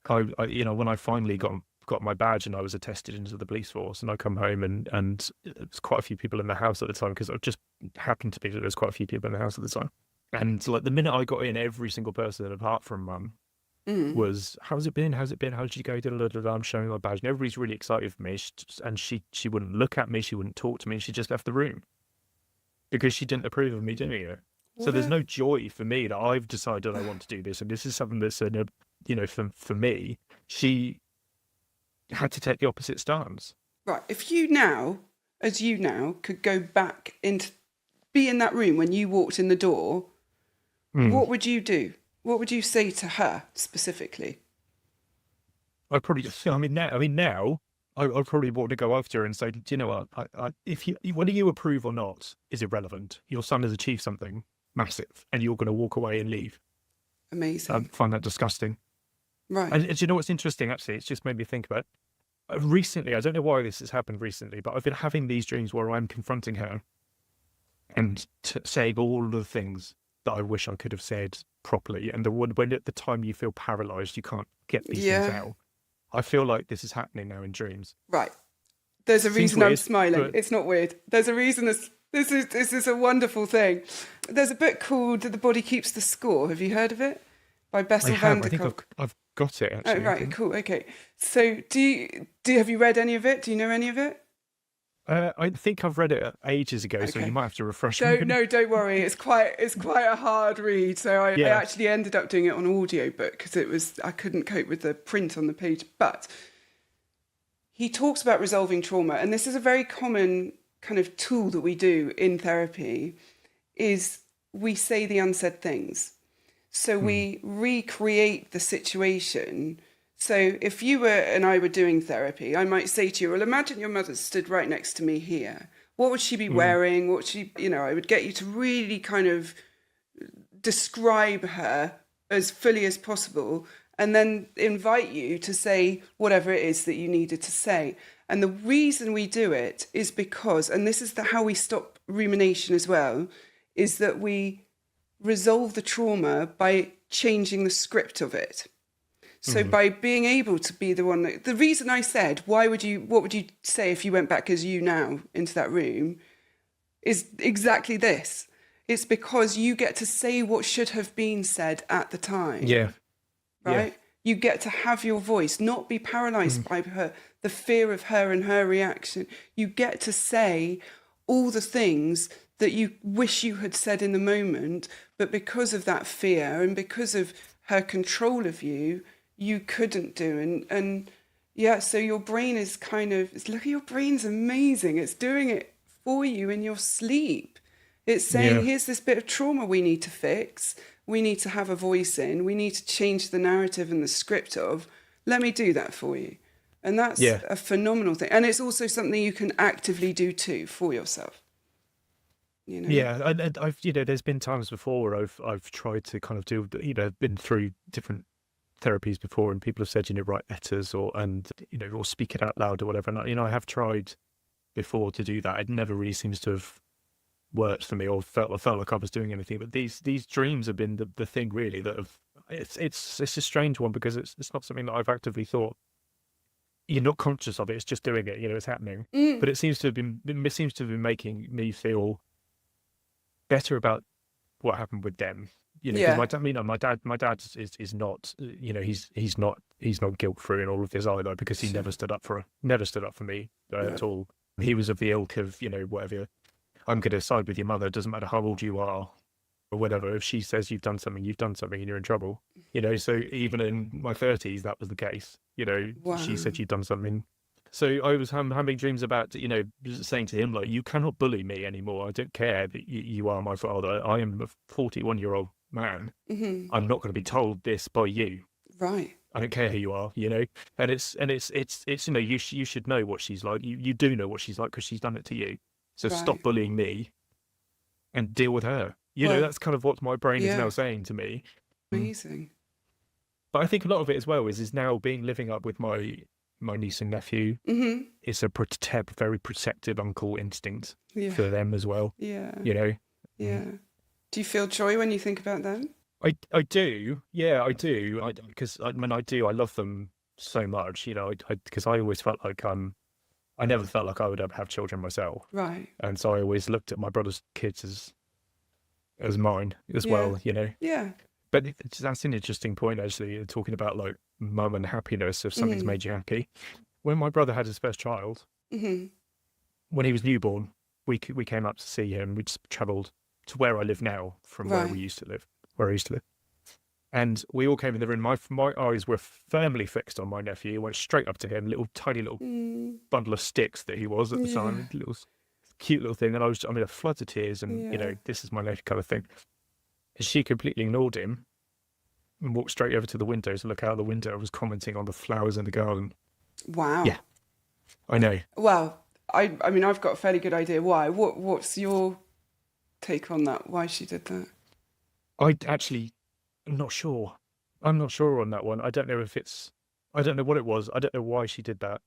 When I finally got my badge and I was attested into the police force, and I come home and there's quite a few people in the house at the time, because it just happened to be that there's quite a few people in the house at the time. And like the minute I got in, every single person apart from mum was, how's it been? How's it been? How did you go? I'm showing my badge, and everybody's really excited for me. She wouldn't look at me, she wouldn't talk to me, she just left the room because she didn't approve of me doing it. So there's no joy for me that I've decided I want to do this, and this is something that's for me. She had to take the opposite stance. Right. If you now, could go back be in that room when you walked in the door, what would you do? What would you say to her specifically? I'd probably just, now I'd probably want to go after her and say, do you know what? Whether you approve or not is irrelevant. Your son has achieved something massive, and you're going to walk away and leave. Amazing. I find that disgusting. Right. And do you know what's interesting? Actually, it's just made me think about it. Recently, I don't know why this has happened recently, but I've been having these dreams where I'm confronting her and saying all the things that I wish I could have said properly. And when at the time you feel paralyzed, you can't get these things out. I feel like this is happening now in dreams. Right. There's a Seems reason weird, I'm smiling. but It's not weird. There's a reason this is a wonderful thing. There's a book called The Body Keeps the Score. Have you heard of it? By Bessel van der I think Kolk. I've got it, actually. Oh, right, cool, okay. So have you read any of it? Do you know any of it? I think I've read it ages ago, so you Okay. might have to refresh me. Don't worry. It's quite a hard read. So I Yeah. actually ended up doing it on audiobook because I couldn't cope with the print on the page. But he talks about resolving trauma, and this is a very common kind of tool that we do in therapy, is we say the unsaid things. So we recreate the situation. So if you were and I were doing therapy, I might say to you, well, imagine your mother stood right next to me here. What would she be wearing? What would she, I would get you to really kind of describe her as fully as possible and then invite you to say whatever it is that you needed to say. And the reason we do it is because, and this is how we stop rumination as well, is that we resolve the trauma by changing the script of it. So by being able to be the one that, the reason I said, what would you say if you went back as you now into that room is exactly this. It's because you get to say what should have been said at the time. Yeah. Right? Yeah. You get to have your voice, not be paralyzed by the fear of her and her reaction. You get to say all the things that you wish you had said in the moment, but because of that fear and because of her control of you, you couldn't do. And yeah, so your brain is look, your brain's amazing. It's doing it for you in your sleep. It's saying, here's this bit of trauma we need to fix. We need to have a voice in. We need to change the narrative and the script of, let me do that for you. And that's a phenomenal thing. And it's also something you can actively do too for yourself. Yeah, I've there's been times before where I've tried to kind of do been through different therapies before, and people have said write letters or speak it out loud or whatever. And I have tried before to do that. It never really seems to have worked for me or felt like I was doing anything. But these dreams have been the thing really that have. It's a strange one because it's not something that I've actively thought. You're not conscious of it. It's just doing it. It's happening. But it seems to have been making me feel better about what happened with them. Because my dad is not. He's not guilt free in all of this either, because he never stood up for me at all. He was of the ilk of whatever. I'm going to side with your mother. It doesn't matter how old you are or whatever. If she says you've done something and you're in trouble. So even in my 30s, that was the case. She said you've done something. So I was having dreams about, saying to him, like, you cannot bully me anymore. I don't care that you are my father. I am a 41-year-old man. I'm not going to be told this by you. Right. I don't care who you are, and it's you should know what she's like. You do know what she's like because she's done it to you. So stop bullying me and deal with her. That's kind of what my brain is now saying to me. Amazing. But I think a lot of it as well is now living up with my niece and nephew. It's a very protective uncle instinct for them as well. Yeah. Yeah. Do you feel joy when you think about them? I do. Yeah, I do. Because I love them so much, because I always felt like I never felt like I would ever have children myself. Right. And so I always looked at my brother's kids as mine as well, Yeah. But that's an interesting point, actually, talking about like mum and happiness, if something's made you happy. When my brother had his first child, when he was newborn, we came up to see him. We just travelled to where I live now from where I used to live. And we all came in the room. My eyes were firmly fixed on my nephew. Went straight up to him, tiny little bundle of sticks that he was at the time, cute little thing. And I was, a flood of tears, and this is my nephew kind of thing. And she completely ignored him and walked straight over to the window to look out the window. I was commenting on the flowers in the garden. Wow. Yeah, I know. Well, I've got a fairly good idea why. What's your take on that? Why she did that? I'm not sure. I'm not sure on that one. I don't know what it was. I don't know why she did that.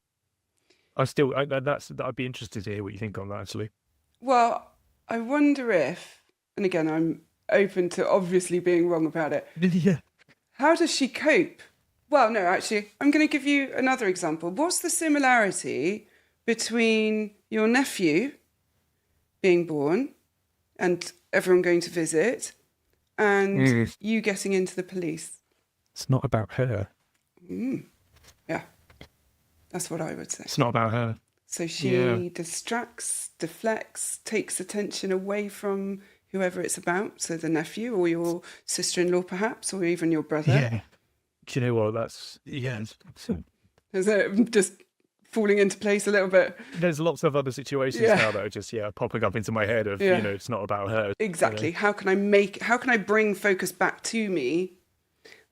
I'd be interested to hear what you think on that, actually. Well, I wonder if, and again, I'm open to obviously being wrong about it. Yeah. How does she cope? Well, no, actually, I'm going to give you another example. What's the similarity between your nephew being born and everyone going to visit and you getting into the police? It's not about her. Yeah, that's what I would say. It's not about her. So Yeah. she distracts, deflects, takes attention away from whoever it's about. So the nephew or your sister-in-law, perhaps, or even your brother. Yeah. Do you know what? That's, yeah. Is it just falling into place a little bit? There's lots of other situations Yeah, now that are just, popping up into my head of, yeah, it's not about her, exactly. How can I bring focus back to me?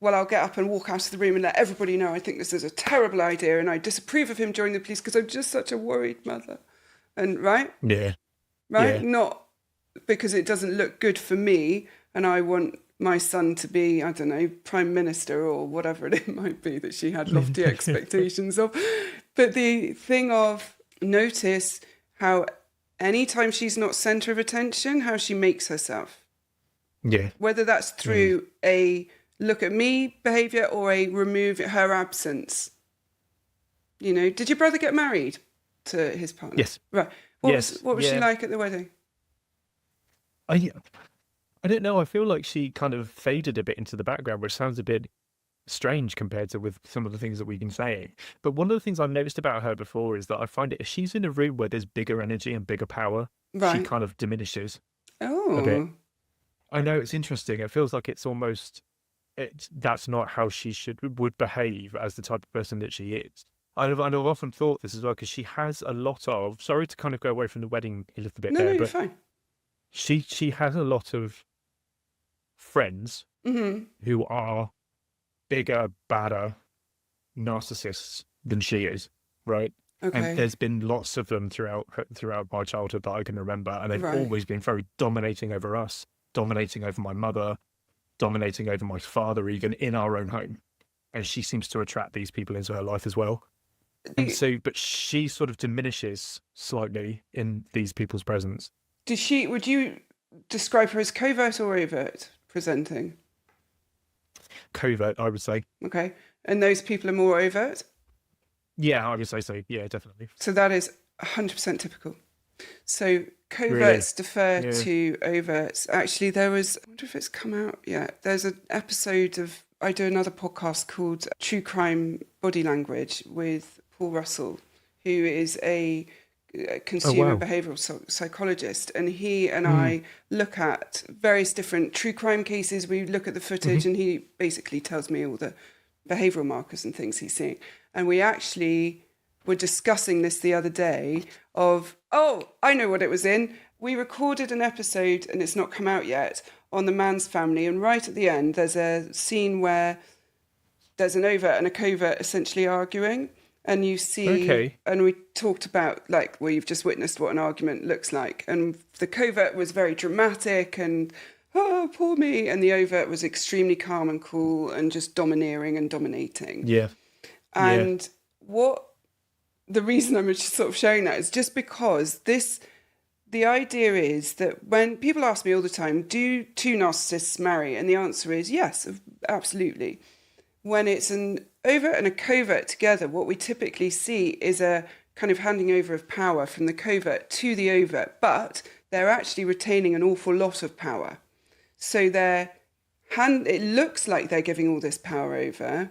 Well, I'll get up and walk out of the room and let everybody know I think this is a terrible idea and I disapprove of him joining the police because I'm just such a worried mother. And right? Yeah. Right? Yeah. Not because it doesn't look good for me and I want my son to be, I don't know, prime minister or whatever it might be that she had lofty expectations of. But the thing of notice how anytime she's not centre of attention, how she makes herself. Yeah. Whether that's through a look at me behaviour or a remove her absence. You know, did your brother get married to his partner? Yes. Right. Yes. What was she Yeah. like at the wedding? I don't know. I feel like she kind of faded a bit into the background, which sounds a bit strange compared to with some of the things that we've been saying. But one of the things I've noticed about her before is that I find it if she's in a room where there's bigger energy and bigger power, she Right. kind of diminishes a bit. Oh. I know it's interesting. It feels like it's almost that's not how she would behave as the type of person that she is. I've often thought this as well because she has a lot of. Sorry to kind of go away from the wedding a little bit No, there, you're but fine. she has a lot of friends Mm-hmm. who are bigger, badder narcissists than she is, right? And Okay. there's been lots of them throughout my childhood that I can remember, and they've Right. always been very dominating over us, dominating over my mother, dominating over my father, even in our own home. And she seems to attract these people into her life as well. And so, but she sort of diminishes slightly in these people's presence. Would you describe her as covert or overt presenting? Covert, I would say. Okay. And those people are more overt? Yeah, I would say so. Yeah, definitely. So that is 100% typical. So coverts Really? defer Yeah. to overts. Actually, I wonder if it's come out yet. There's an episode I do another podcast called True Crime Body Language with Paul Russell, who is a consumer wow. behavioural psychologist. And he and I look at various different true crime cases. We look at the footage and he basically tells me all the behavioural markers and things he's seeing. And we actually were discussing this the other day of, oh, I know what it was in. We recorded an episode, and it's not come out yet, on the man's family. And right at the end, there's a scene where there's an overt and a covert essentially arguing. And you see, Okay. and we talked about, like, well, you've just witnessed what an argument looks like. And the covert was very dramatic and, oh, poor me. And the overt was extremely calm and cool and just domineering and dominating. Yeah. And the reason I'm just sort of sharing that is just because the idea is that when people ask me all the time, do two narcissists marry? And the answer is yes, absolutely. When it's an overt and a covert together, what we typically see is a kind of handing over of power from the covert to the overt, but they're actually retaining an awful lot of power. So it looks like they're giving all this power over,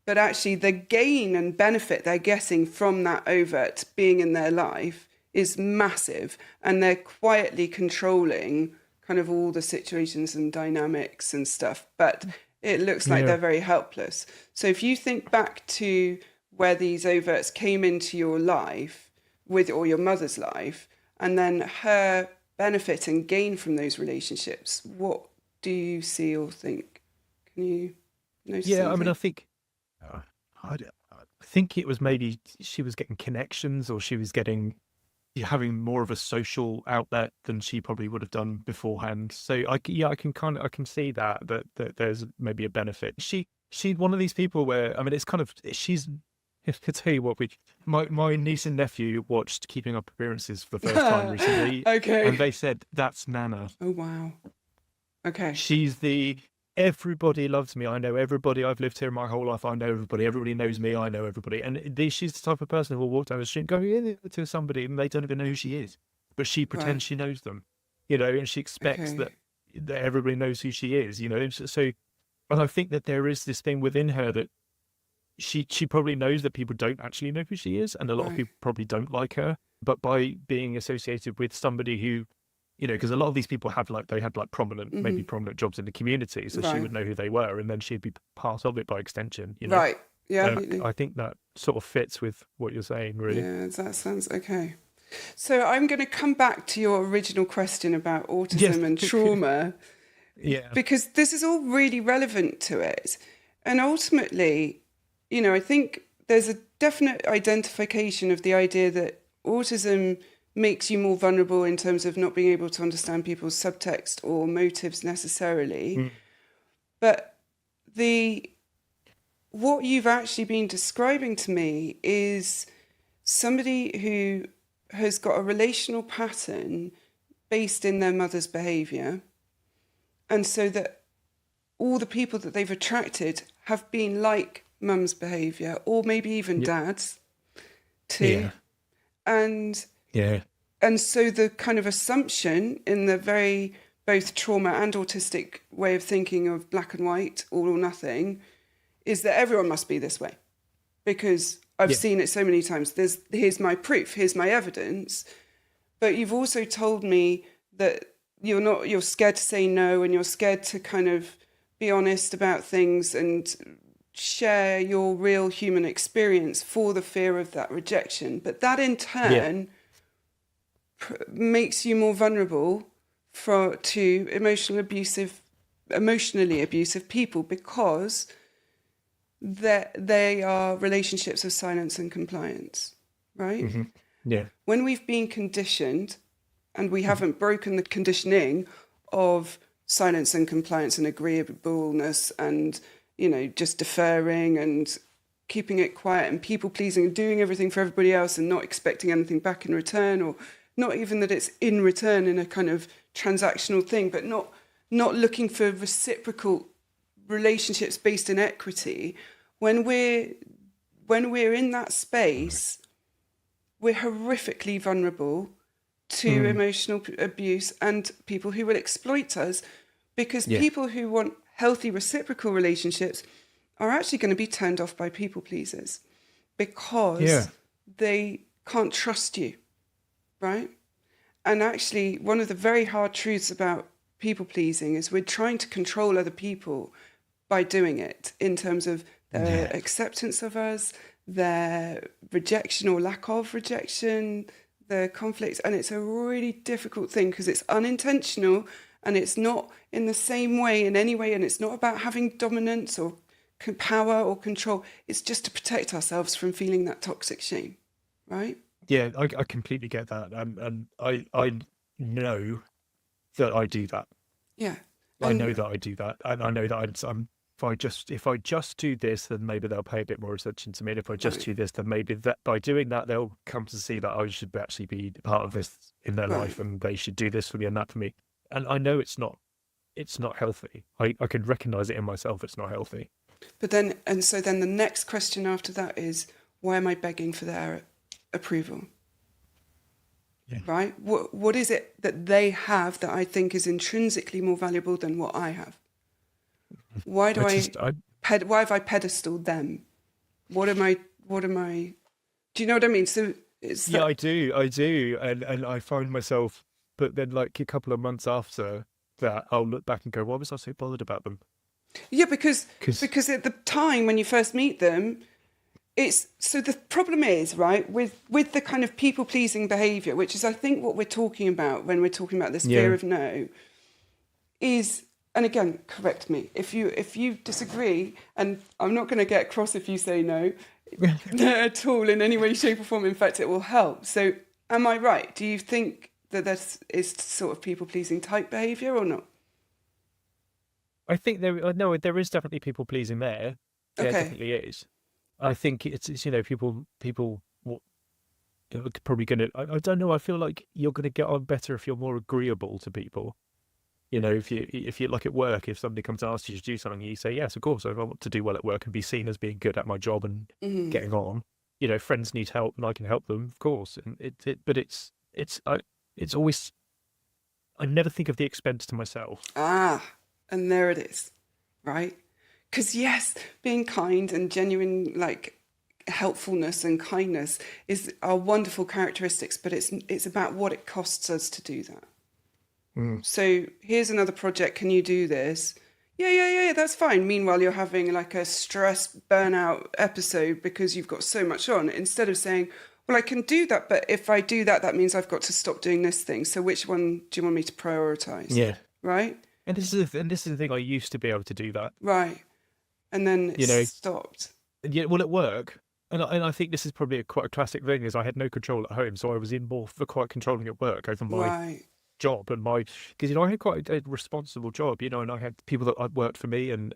but actually the gain and benefit they're getting from that overt being in their life is massive, and they're quietly controlling kind of all the situations and dynamics and stuff, but it looks like they're very helpless. So if you think back to where these overts came into your life or your mother's life, and then her benefit and gain from those relationships, what do you see or think? Can you notice Yeah, anything? I mean, I think it was maybe she was getting connections, or she was having more of a social outlet than she probably would have done beforehand. So I can see that there's maybe a benefit. She's one of these people where, I mean, it's kind of, to tell you what, my niece and nephew watched Keeping Up Appearances for the first time recently. Okay. And they said, that's Nana. Oh, wow. Okay. She's everybody loves me. I know everybody. I've lived here my whole life. I know everybody. Everybody knows me. I know everybody. And she's the type of person who will walk down the street and go to somebody and they don't even know who she is. But she pretends she knows them, and she expects that everybody knows who she is, So, and I think that there is this thing within her that she probably knows that people don't actually know who she is, and a lot of Right. people probably don't like her. But by being associated with somebody who, because a lot of these people have they had like Hmm. maybe prominent jobs in the community, so she Right. would know who they were, and then she'd be part of it by extension. Right. Yeah. I think that sort of fits with what you're saying, really. Yeah. That sounds okay. So I'm going to come back to your original question about Yes. autism and trauma Yeah. because this is all really relevant to it. And ultimately, I think there's a definite identification of the idea that autism makes you more vulnerable in terms of not being able to understand people's subtext or motives necessarily. Mm. But what you've actually been describing to me is somebody who has got a relational pattern based in their mother's behavior. And so that all the people that they've attracted have been like mum's behavior, or maybe even Yeah. dad's too. Yeah. And Yeah. and so the kind of assumption in the very both trauma and autistic way of thinking of black and white, all or nothing, is that everyone must be this way because I've Yeah. seen it so many times. Here's my proof, here's my evidence. But you've also told me that you're scared to say no, and you're scared to kind of be honest about things and share your real human experience for the fear of that rejection. But that in Yeah. turn makes you more vulnerable to emotionally abusive people because they are relationships of silence and compliance, right? Hmm. Yeah. When we've been conditioned and we haven't broken the conditioning of silence and compliance and agreeableness and, just deferring and keeping it quiet and people pleasing and doing everything for everybody else and not expecting anything back in return, or not even that it's in return in a kind of transactional thing, but not looking for reciprocal relationships based in equity. When we're in that space, we're horrifically vulnerable to Mm. emotional abuse and people who will exploit us, because Yeah. people who want healthy reciprocal relationships are actually going to be turned off by people pleasers Yeah. because they can't trust you, right? And actually, one of the very hard truths about people pleasing is we're trying to control other people by doing it in terms of their Yeah. acceptance of us, their rejection or lack of rejection, the conflict. And it's a really difficult thing because it's unintentional and it's not in the same way in any way. And it's not about having dominance or power or control. It's just to protect ourselves from feeling that toxic shame, right? Yeah. I completely get that. And I know that I do that. Yeah. I know And that I do that, and I know that I'm. If I just do this, then maybe they'll pay a bit more attention to me. And if I just right, do this, then maybe that by doing that, they'll come to see that I should actually be part of this in their right. life, and they should do this for me and that for me. And I know it's not. It's not healthy. I can recognize it in myself. It's not healthy. But then, and so then the next question after that is, why am I begging for their approval? Yeah. Right? What is it that they have that I think is intrinsically more valuable than what I have? Why do I just. I. why have I pedestaled them? What am I? What am I? Do you know what I mean? So it's Yeah, that. I do. I do, and I find myself. But then, like a couple of months after that, I'll look back and go, "Why was I so bothered about them?" Yeah, because Because at the time when you first meet them, it's so the problem is, right, with the kind of people pleasing behavior, which is I think what we're talking about when we're talking about this fear yeah, of no, is, and again, correct me if you disagree, and I'm not going to get cross if you say no at all in any way, shape, or form. In fact, it will help. So, am I right? Do you think that this is sort of people pleasing type behavior or not? I think there. No, there is definitely people pleasing there. There Okay, definitely is. I think it's people are probably gonna. I don't know. I feel like you're gonna get on better if you're more agreeable to people. If you like at work, if somebody comes and asks you to do something, you say yes, of course. I want to do well at work and be seen as being good at my job and mm-hmm. getting on. Friends need help and I can help them, of course. And but it's always. I never think of the expense to myself. And there it is, right? Because yes, being kind and genuine, like helpfulness and kindness are wonderful characteristics, but it's about what it costs us to do that. Mm. So here's another project. Can you do this? Yeah, that's fine. Meanwhile, you're having like a stress burnout episode because you've got so much on. Instead of saying, well, I can do that, but if I do that, that means I've got to stop doing this thing. So which one do you want me to prioritize? Yeah. Right? And this is the thing. I used to be able to do that. Right. And then it You know, stopped. yeah. Well, at work, and I think this is probably quite a classic thing. Is I had no control at home, so I was in more for quite controlling at work over my Right. job and because I had quite a responsible job, and I had people that worked for me, and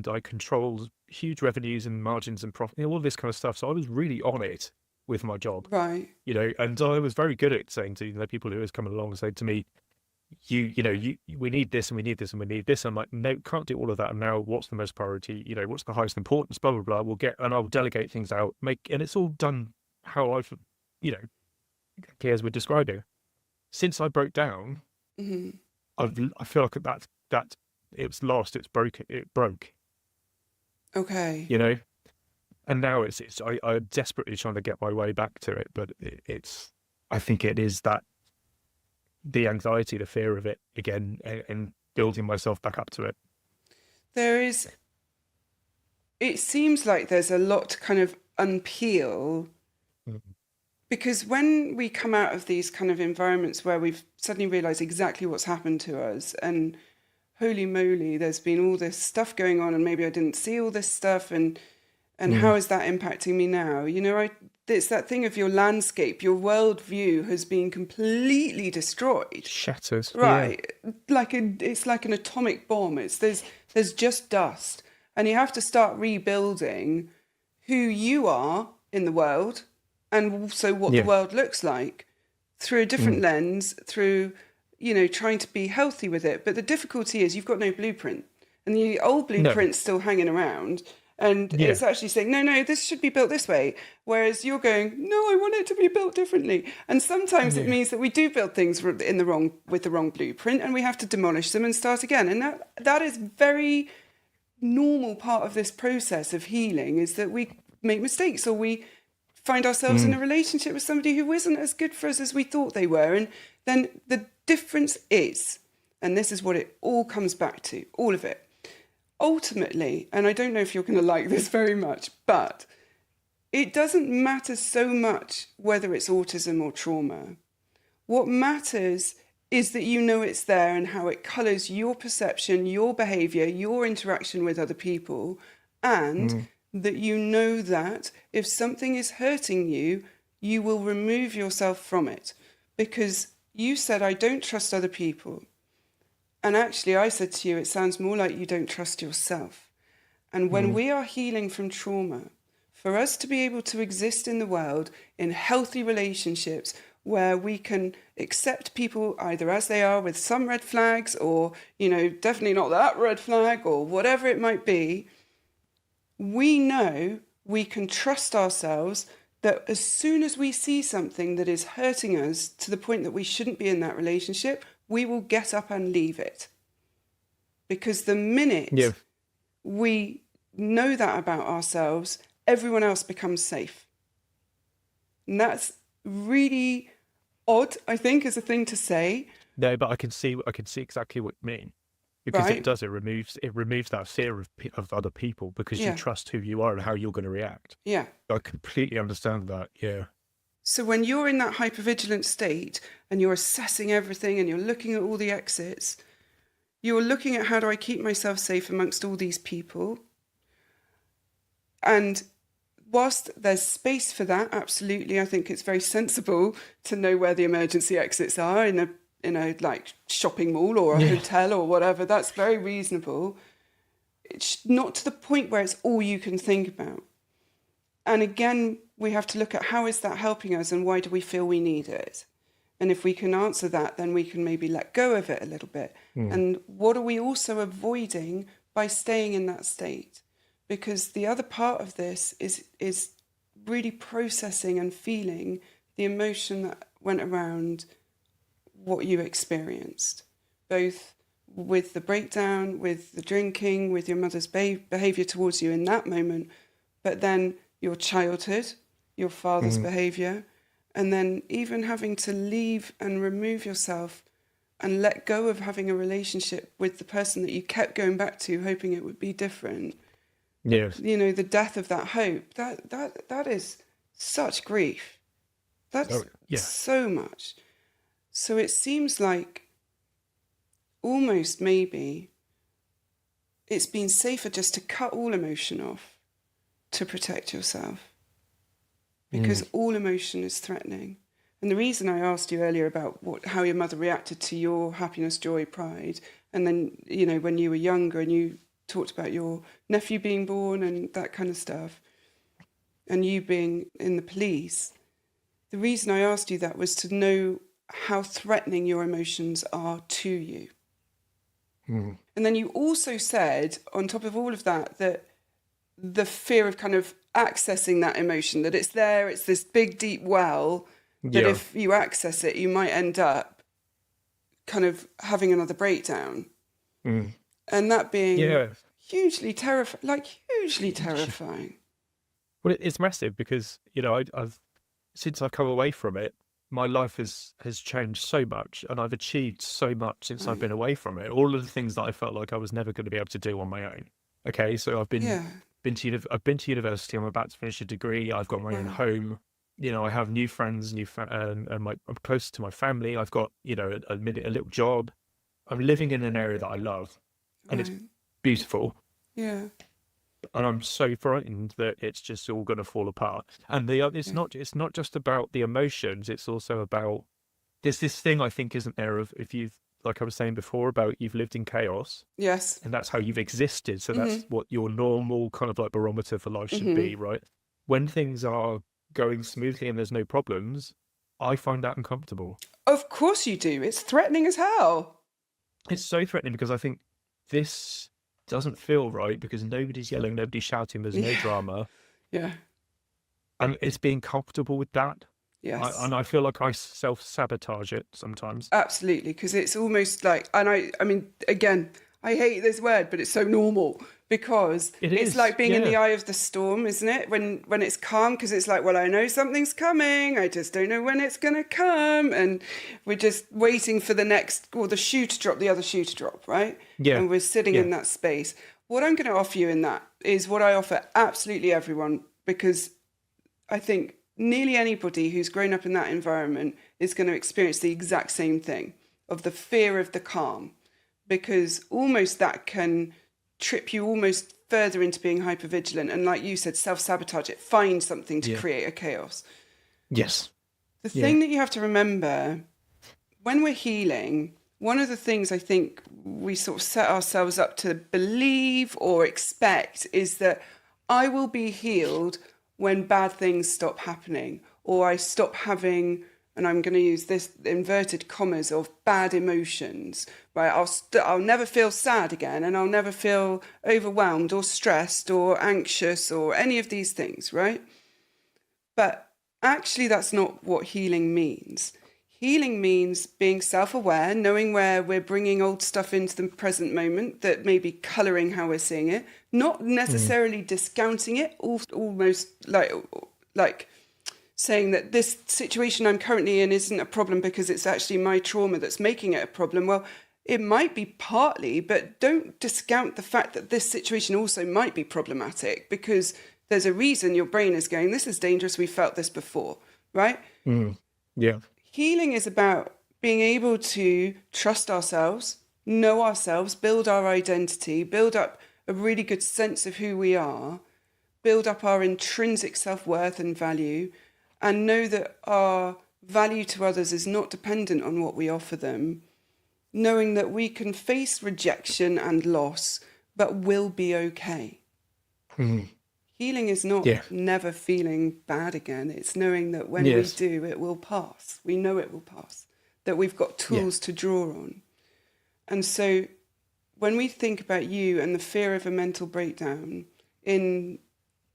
I controlled huge revenues and margins and profit, all this kind of stuff. So I was really on it with my job, Right. and I was very good at saying to the people who was coming along and saying to me, we need this and we need this and we need this. I'm like, no, can't do all of that. And now what's the most priority? What's the highest importance? Blah blah blah. I'll delegate things out, and it's all done how I've, as we're describing. Since I broke down, Hmm. I feel like that it was lost. It broke. Okay. And now I'm desperately trying to get my way back to it, but I think it is that the anxiety, the fear of it again, and building myself back up to it. It seems like there's a lot to kind of unpeel. Mm. Because when we come out of these kind of environments where we've suddenly realized exactly what's happened to us, and holy moly, there's been all this stuff going on, and maybe I didn't see all this stuff, and how is that impacting me now? It's that thing of your landscape, your worldview has been completely destroyed. Shatters. Right. It's like an atomic bomb. There's just dust. And you have to start rebuilding who you are in the world, and also what the world looks like through a different lens, through, trying to be healthy with it. But the difficulty is you've got no blueprint, and the old blueprint's still hanging around, and it's actually saying, no, this should be built this way. Whereas you're going, no, I want it to be built differently. And sometimes it means that we do build things with the wrong blueprint, and we have to demolish them and start again. And that is very normal part of this process of healing, is that we make mistakes, or we find ourselves in a relationship with somebody who isn't as good for us as we thought they were. And then the difference is, and this is what it all comes back to, all of it, ultimately, and I don't know if you're going to like this very much, but it doesn't matter so much whether it's autism or trauma. What matters is that you know it's there and how it colours your perception, your behaviour, your interaction with other people, and that you know that if something is hurting you, you will remove yourself from it. Because you said, I don't trust other people. And actually, I said to you, it sounds more like you don't trust yourself. And when we are healing from trauma, for us to be able to exist in the world in healthy relationships where we can accept people either as they are with some red flags, or, definitely not that red flag, or whatever it might be, we know we can trust ourselves that as soon as we see something that is hurting us to the point that we shouldn't be in that relationship, we will get up and leave it. Because the minute we know that about ourselves, everyone else becomes safe. And that's really odd, I think, as a thing to say. No, but I can see exactly what you mean. Because it removes that fear of other people, because you trust who you are and how you're going to react. Yeah. I completely understand that. Yeah. So when you're in that hypervigilant state and you're assessing everything and you're looking at all the exits, you're looking at, how do I keep myself safe amongst all these people? And whilst there's space for that, absolutely, I think it's very sensible to know where the emergency exits are in a like shopping mall or a hotel or whatever. That's very reasonable. It's not to the point where it's all you can think about. And again, we have to look at, how is that helping us and why do we feel we need it? And if we can answer that, then we can maybe let go of it a little bit. And what are we also avoiding by staying in that state? Because the other part of this is really processing and feeling the emotion that went around what you experienced, both with the breakdown, with the drinking, with your mother's behavior towards you in that moment, but then your childhood, your father's behavior, and then even having to leave and remove yourself and let go of having a relationship with the person that you kept going back to, hoping it would be different. Yes. You know, the death of that hope, that is such grief. That's so much. So it seems like almost maybe it's been safer just to cut all emotion off to protect yourself, because all emotion is threatening. And the reason I asked you earlier about how your mother reacted to your happiness, joy, pride, and then, you know, when you were younger and you talked about your nephew being born and that kind of stuff, and you being in the police, the reason I asked you that was to know how threatening your emotions are to you. And then you also said, on top of all of that, that the fear of kind of accessing that emotion, that it's there, it's this big, deep well, that if you access it, you might end up kind of having another breakdown. And that being hugely terrifying. Well, it's massive because, you know, I've since I've come away from it, my life has changed so much, and I've achieved so much since I've been away from it. All of the things that I felt like I was never going to be able to do on my own. Okay, so I've been to university. I'm about to finish a degree. I've got my own home. You know, I have new friends, and I'm close to my family. I've got, you know, a little job. I'm living in an area that I love, and it's beautiful. Yeah. And I'm so frightened that it's just all going to fall apart. And it's not just about the emotions. It's also about there's this thing, I think, isn't there, of if you've, like I was saying before, about you've lived in chaos. Yes. And that's how you've existed. So that's what your normal kind of like barometer for life should be, right? When things are going smoothly and there's no problems, I find that uncomfortable. Of course you do. It's threatening as hell. It's so threatening because I think this doesn't feel right because nobody's yelling, nobody's shouting, there's no drama. Yeah. And it's being comfortable with that. Yes. And I feel like I self-sabotage it sometimes. Absolutely, because it's almost like, and I mean, again, I hate this word, but it's so normal because it's like being in the eye of the storm, isn't it? When it's calm, because it's like, well, I know something's coming, I just don't know when it's going to come, and we're just waiting for the next, or the shoe to drop, the other shoe to drop, right? Yeah. And we're sitting in that space. What I'm going to offer you in that is what I offer absolutely everyone, because I think nearly anybody who's grown up in that environment is going to experience the exact same thing, of the fear of the calm, because almost that can trip you almost further into being hypervigilant. And like you said, self-sabotage it, find something to create a chaos. Yes. The thing that you have to remember when we're healing, one of the things I think we sort of set ourselves up to believe or expect is that I will be healed when bad things stop happening, or I stop having, and I'm going to use this inverted commas, of bad emotions, right? I'll never feel sad again, and I'll never feel overwhelmed or stressed or anxious or any of these things, right? But actually, that's not what healing means. Healing means being self-aware, knowing where we're bringing old stuff into the present moment that may be colouring how we're seeing it, not necessarily discounting it, almost like saying that this situation I'm currently in isn't a problem because it's actually my trauma that's making it a problem. Well, it might be partly, but don't discount the fact that this situation also might be problematic, because there's a reason your brain is going, this is dangerous, we felt this before, right? Yeah. Healing is about being able to trust ourselves, know ourselves, build our identity, build up a really good sense of who we are, build up our intrinsic self-worth and value, and know that our value to others is not dependent on what we offer them, knowing that we can face rejection and loss, but will be okay. Healing is not never feeling bad again. It's knowing that when we do, it will pass. We know it will pass, that we've got tools to draw on. And so when we think about you and the fear of a mental breakdown in,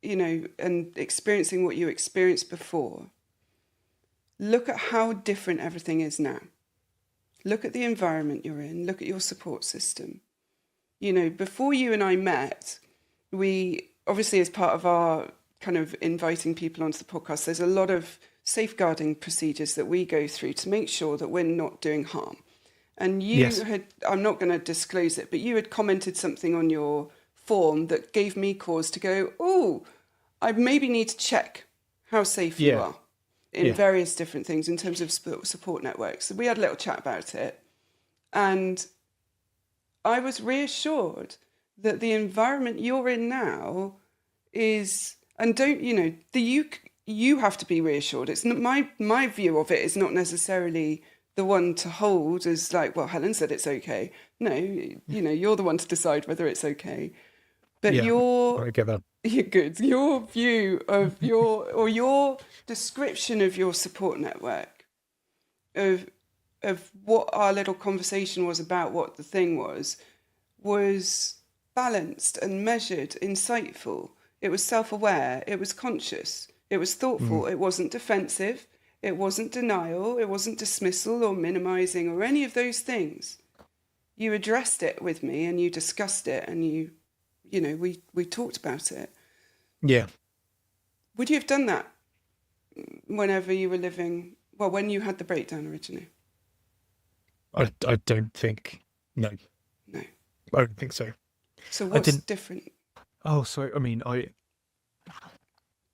you know, and experiencing what you experienced before, look at how different everything is now. look at the environment you're in, look at your support system. You know, before you and I met, we obviously, as part of our kind of inviting people onto the podcast, there's a lot of safeguarding procedures that we go through to make sure that we're not doing harm. And you Yes. had, I'm not going to disclose it, but you had commented something on your form that gave me cause to go, oh, I maybe need to check how safe you Yeah. are in Yeah. various different things in terms of support networks. So we had a little chat about it. And I was reassured that the environment you're in now is, and don't, you know, you have to be reassured. It's not my view of it is not necessarily the one to hold as like, well, Helen said it's okay. No, you know, you're the one to decide whether it's okay. But Yeah. I get that. you're good. Your view of your description of your support network, of what our little conversation was about, what the thing was balanced and measured, insightful. It was self-aware. It was conscious. It was thoughtful. It wasn't defensive. It wasn't denial. It wasn't dismissal or minimizing or any of those things. You addressed it with me and you discussed it and you know, we talked about it. Yeah. Would you have done that whenever you were living, well, when you had the breakdown originally? I don't think. No. No. I don't think so. So what's different? Oh, so I mean,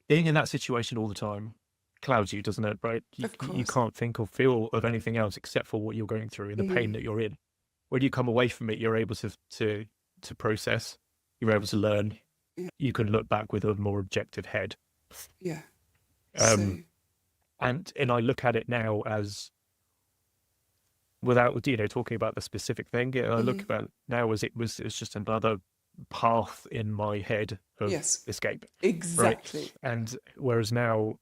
being in that situation all the time clouds you, doesn't it? Right? Of course. You can't think or feel of anything else except for what you're going through and the pain that you're in. When you come away from it, you're able to process. You're able to learn. Yeah. You can look back with a more objective head. Yeah. And I look at it now as, without, you know, talking about the specific thing, I look at it now as it's just another path in my head of escape. Exactly. Right? And whereas now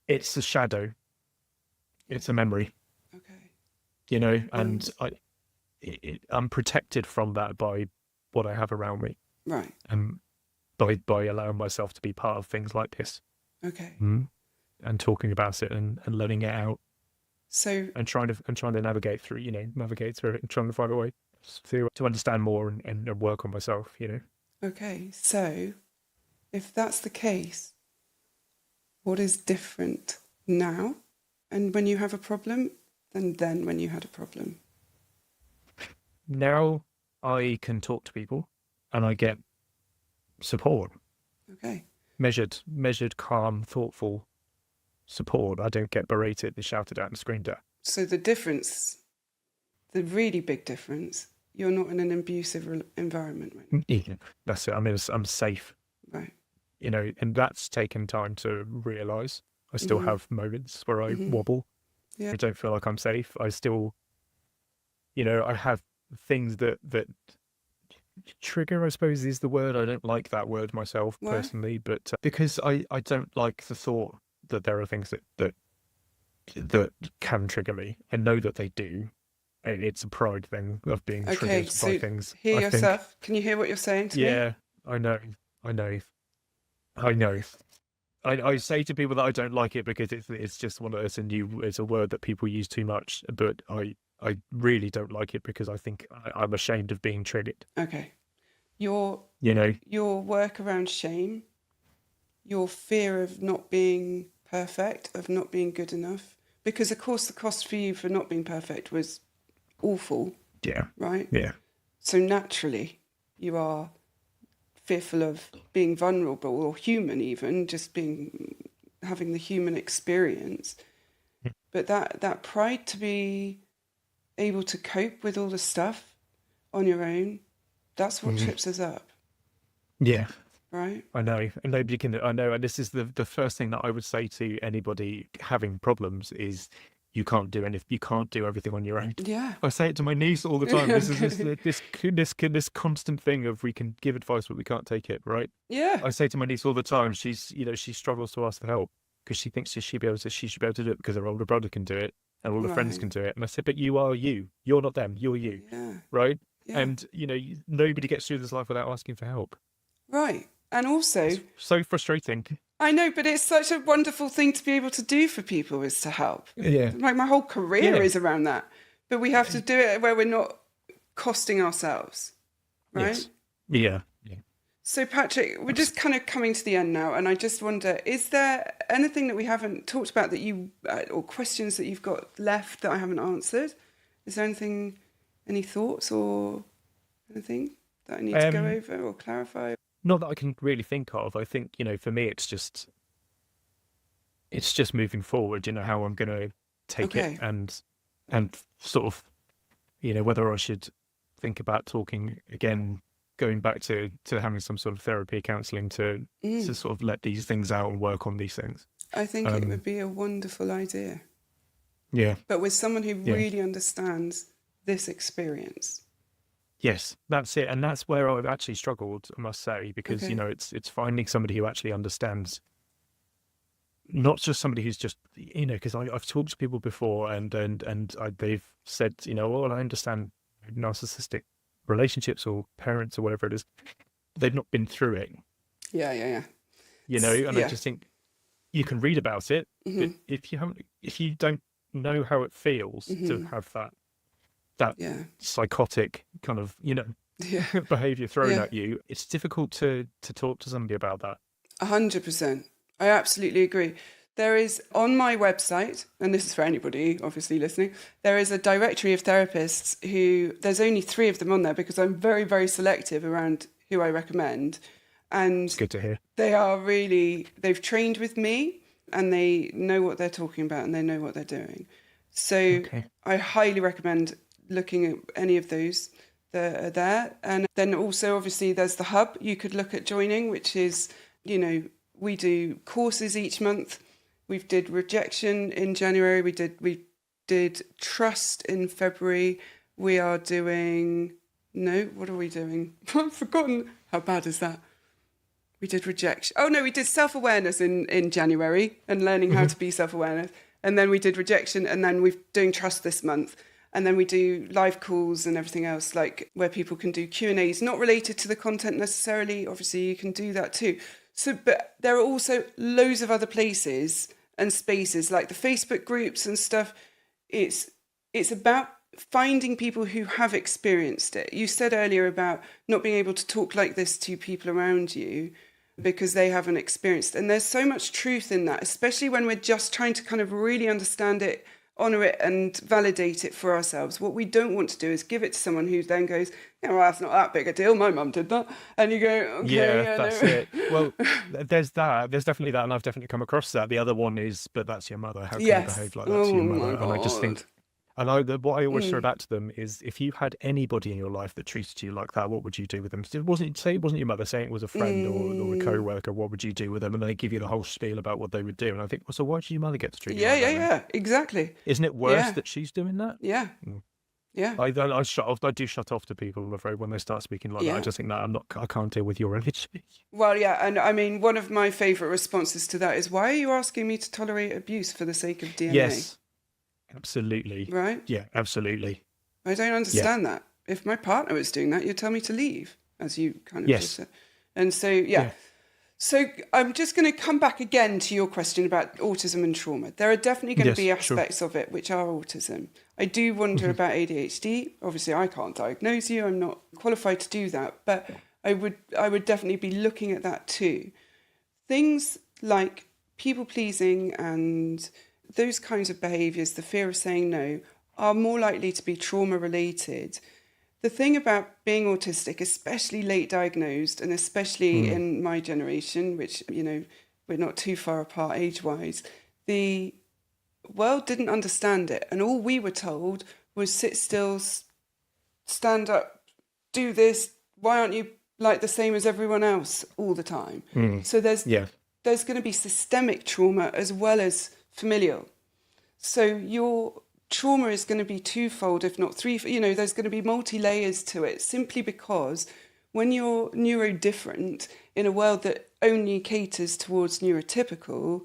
it's a shadow, it's a memory. Okay. You know, and I'm protected from that by what I have around me. Right. By allowing myself to be part of things like this. Okay. And talking about it and letting it out. So and trying to navigate through it and trying to find a way to understand more and work on myself, you know. Okay. So if that's the case, what is different now and when you have a problem than then when you had a problem? Now I can talk to people and I get support. Okay. Measured, calm, thoughtful support. I don't get berated and shouted at and screamed at. So the difference, the really big difference, you're not in an abusive environment right now. Yeah, that's it. I mean, I'm safe. Right. You know, and that's taken time to realise. I still have moments where I wobble. Yeah. I don't feel like I'm safe. I still, you know, I have things that trigger, I suppose, is the word. I don't like that word myself personally, but because I don't like the thought that there are things that can trigger me. I know that they do. And it's a pride thing of being triggered by things. Hear yourself. Can you hear what you're saying to me? Yeah, I know. I say to people that I don't like it because it's just one of those, it's a word that people use too much, but I really don't like it because I think I'm ashamed of being triggered. Okay. Your work around shame, your fear of not being perfect, of not being good enough, because of course the cost for you for not being perfect was awful. Yeah. Right? Yeah. So naturally you are fearful of being vulnerable or human, even just having the human experience. But that pride to be able to cope with all the stuff on your own, that's what trips us up. Yeah. Right? I know. And nobody can, I know. And this is the first thing that I would say to anybody having problems is you can't do everything on your own. Yeah. I say it to my niece all the time. This is this constant thing of we can give advice, but we can't take it. Right? Yeah. I say to my niece all the time, she struggles to ask for help because she thinks she should be able to do it because her older brother can do it and all her friends can do it. And I said, but you are you. You're not them. You're you. Yeah. Right? Yeah. And nobody gets through this life without asking for help. Right. And also, it's so frustrating. I know, but it's such a wonderful thing to be able to do for people is to help. Yeah. Like my whole career is around that. but we have to do it where we're not costing ourselves, right? Yes. Yeah. Yeah. So, Patrick, we're just kind of coming to the end now, and I just wonder, is there anything that we haven't talked about that you, or questions that you've got left that I haven't answered? Is there anything, any thoughts or anything that I need to go over or clarify? Not that I can really think of. I think, for me, it's just moving forward, how I'm going to take Okay. it and sort of, whether I should think about talking again, going back to having some sort of therapy, counselling to sort of let these things out and work on these things. I think it would be a wonderful idea. Yeah. But with someone who really understands this experience. Yes, that's it. And that's where I've actually struggled, I must say, because, it's finding somebody who actually understands, not just somebody who's just, because I've talked to people before and they've said, well, I understand narcissistic relationships or parents or whatever it is. They've not been through it. Yeah. And I just think you can read about it, but if you don't know how it feels to have that psychotic kind of, behavior thrown at you, it's difficult to talk to somebody about that. 100%. I absolutely agree. There is, on my website, and this is for anybody obviously listening, there is a directory of therapists who, there's only 3 of them on there because I'm very, very selective around who I recommend. And it's good to hear. They've trained with me and they know what they're talking about and they know what they're doing. So I highly recommend looking at any of those that are there. And then also, obviously, there's the hub you could look at joining, which is, we do courses each month. We did rejection in January. We did trust in February. We are doing, what are we doing? I've forgotten. How bad is that? We did rejection. Oh, no, we did self-awareness in January and learning how to be self-awareness. And then we did rejection, and then we're doing trust this month. And then we do live calls and everything else, like where people can do Q&As, not related to the content necessarily. Obviously, you can do that too. So, but there are also loads of other places and spaces like the Facebook groups and stuff. It's about finding people who have experienced it. You said earlier about not being able to talk like this to people around you because they haven't experienced it. And there's so much truth in that, especially when we're just trying to kind of really understand it, honour it and validate it for ourselves. What we don't want to do is give it to someone who then goes, well, that's not that big a deal. My mum did that. And you go, okay. Yeah, that's it. Well, there's that. There's definitely that. And I've definitely come across that. The other one is, but that's your mother. How can you behave like that to your mother? And I just think, what I always throw back to them is, if you had anybody in your life that treated you like that, what would you do with them? It wasn't your mother, saying it was a friend or a co-worker. What would you do with them? And they give you the whole spiel about what they would do. And I think, well, so why did your mother get to treat you like that? Yeah, exactly. Isn't it worse that she's doing that? Yeah. Yeah. I do shut off to people, I'm afraid, when they start speaking like that. I just think that I can't deal with your energy. Well, yeah, and I mean, one of my favourite responses to that is, why are you asking me to tolerate abuse for the sake of DNA? Yes, absolutely. Right? Yeah, absolutely. I don't understand that. If my partner was doing that, you'd tell me to leave, as you kind of just said. And so, So I'm just going to come back again to your question about autism and trauma. There are definitely going to be aspects of it which are autism. I do wonder about ADHD. Obviously, I can't diagnose you. I'm not qualified to do that. But I would definitely be looking at that too. Things like people-pleasing and those kinds of behaviours, the fear of saying no, are more likely to be trauma-related. The thing about being autistic, especially late diagnosed, and especially in my generation, which, we're not too far apart age-wise, the world didn't understand it. And all we were told was sit still, stand up, do this. Why aren't you like the same as everyone else all the time? So there's going to be systemic trauma as well as familial. So your trauma is going to be twofold, if not three. There's going to be multi-layers to it, simply because when you're neurodifferent in a world that only caters towards neurotypical,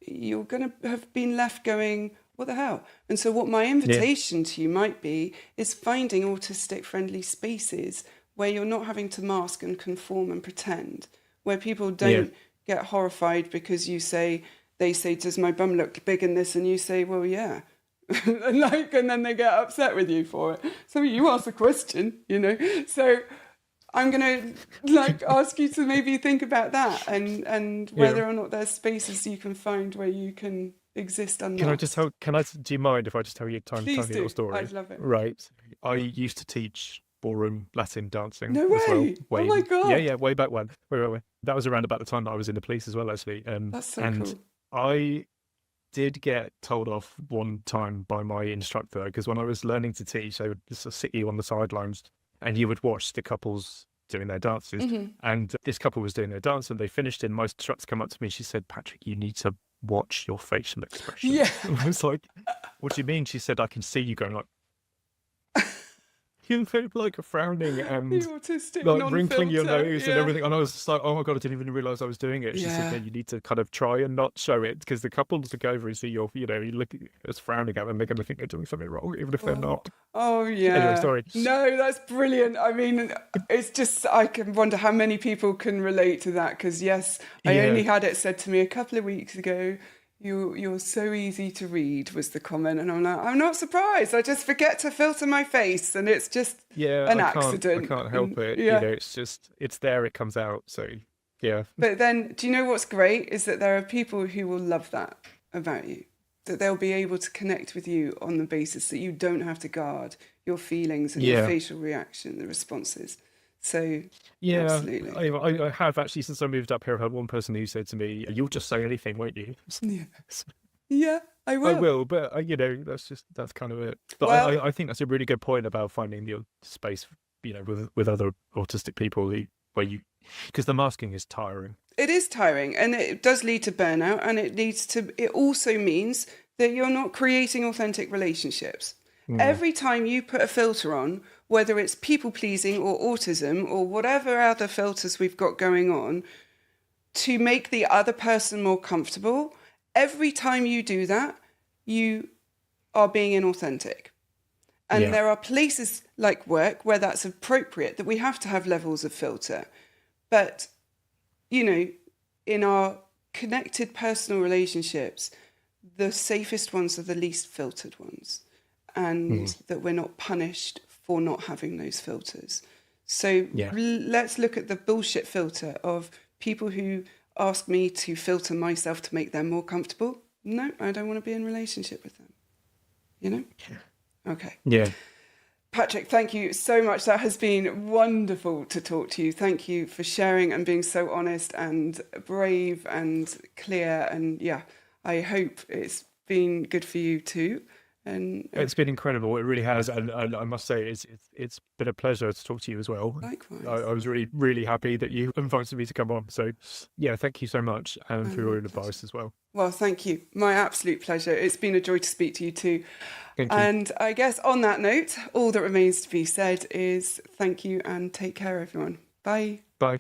you're going to have been left going, what the hell? And so what my invitation to you might be is finding autistic-friendly spaces where you're not having to mask and conform and pretend, where people don't get horrified because they say, does my bum look big in this? And you say, well, yeah. and then they get upset with you for it. So you ask the question, So I'm gonna ask you to maybe think about that, and Yeah. whether or not there's spaces you can find where you can exist Can I just unmasked. tell? Do you mind if I just tell you a Please tiny little do. story? I'd love it. Right. I used to teach ballroom Latin dancing No as well. way. Oh my God. Way back when. Way. That was around about the time that I was in the police as well, actually. That's so And cool. I did get told off one time by my instructor because when I was learning to teach, they would just sit you on the sidelines and you would watch the couples doing their dances. Mm-hmm. And this couple was doing their dance and they finished, and my instructor come up to me. She said, "Patrick, you need to watch your facial expressions." Yeah. I was like, "What do you mean?" She said, "I can see you going like." You look like frowning The and autistic like wrinkling your non-filter. nose and Yeah. everything. And I was just like, oh my God, I didn't even realize I was doing it. She said, Yeah. yeah, you need to kind of try and not show it because the couples look over and see you look as frowning at them, they're going to think they're doing something wrong, even if they're not. Oh yeah. Anyway, sorry. No, that's brilliant. I mean, it's just, I can wonder how many people can relate to that, because yes, I Yeah. only had it said to me a couple of weeks ago. You're so easy to read, was the comment, and I'm like, I'm not surprised. I just forget to filter my face, and it's just an accident. I can't help it. Yeah. It's just, it's there, it comes out. So yeah. But then, do you know what's great is that there are people who will love that about you, that they'll be able to connect with you on the basis that you don't have to guard your feelings and your facial reaction, the responses. So yeah, absolutely. I have actually, since I moved up here, I've had one person who said to me, "You'll just say anything, won't you?" Yeah. Yeah, I will. I will, but that's kind of it. But Well, I think that's a really good point about finding your space, with other autistic people because the masking is tiring. it is tiring, and it does lead to burnout, and it also means that you're not creating authentic relationships. Every time you put a filter on, whether it's people pleasing or autism or whatever other filters we've got going on, to make the other person more comfortable, every time you do that, you are being inauthentic. And there are places like work where that's appropriate, that we have to have levels of filter. But, in our connected personal relationships, the safest ones are the least filtered ones. And that we're not punished for not having those filters. So let's look at the bullshit filter of people who ask me to filter myself to make them more comfortable. No, I don't want to be in a relationship with them. Okay. Yeah. Patrick, thank you so much. That has been wonderful to talk to you. Thank you for sharing and being so honest and brave and clear. And yeah, I hope it's been good for you too. And It's been incredible. It really has, and I must say, it's been a pleasure to talk to you as well. Likewise. I was really, really happy that you invited me to come on. So, yeah, thank you so much, and for your advice as well. Well, thank you. My absolute pleasure. It's been a joy to speak to you too. Thank you. And I guess on that note, all that remains to be said is thank you and take care, everyone. Bye. Bye.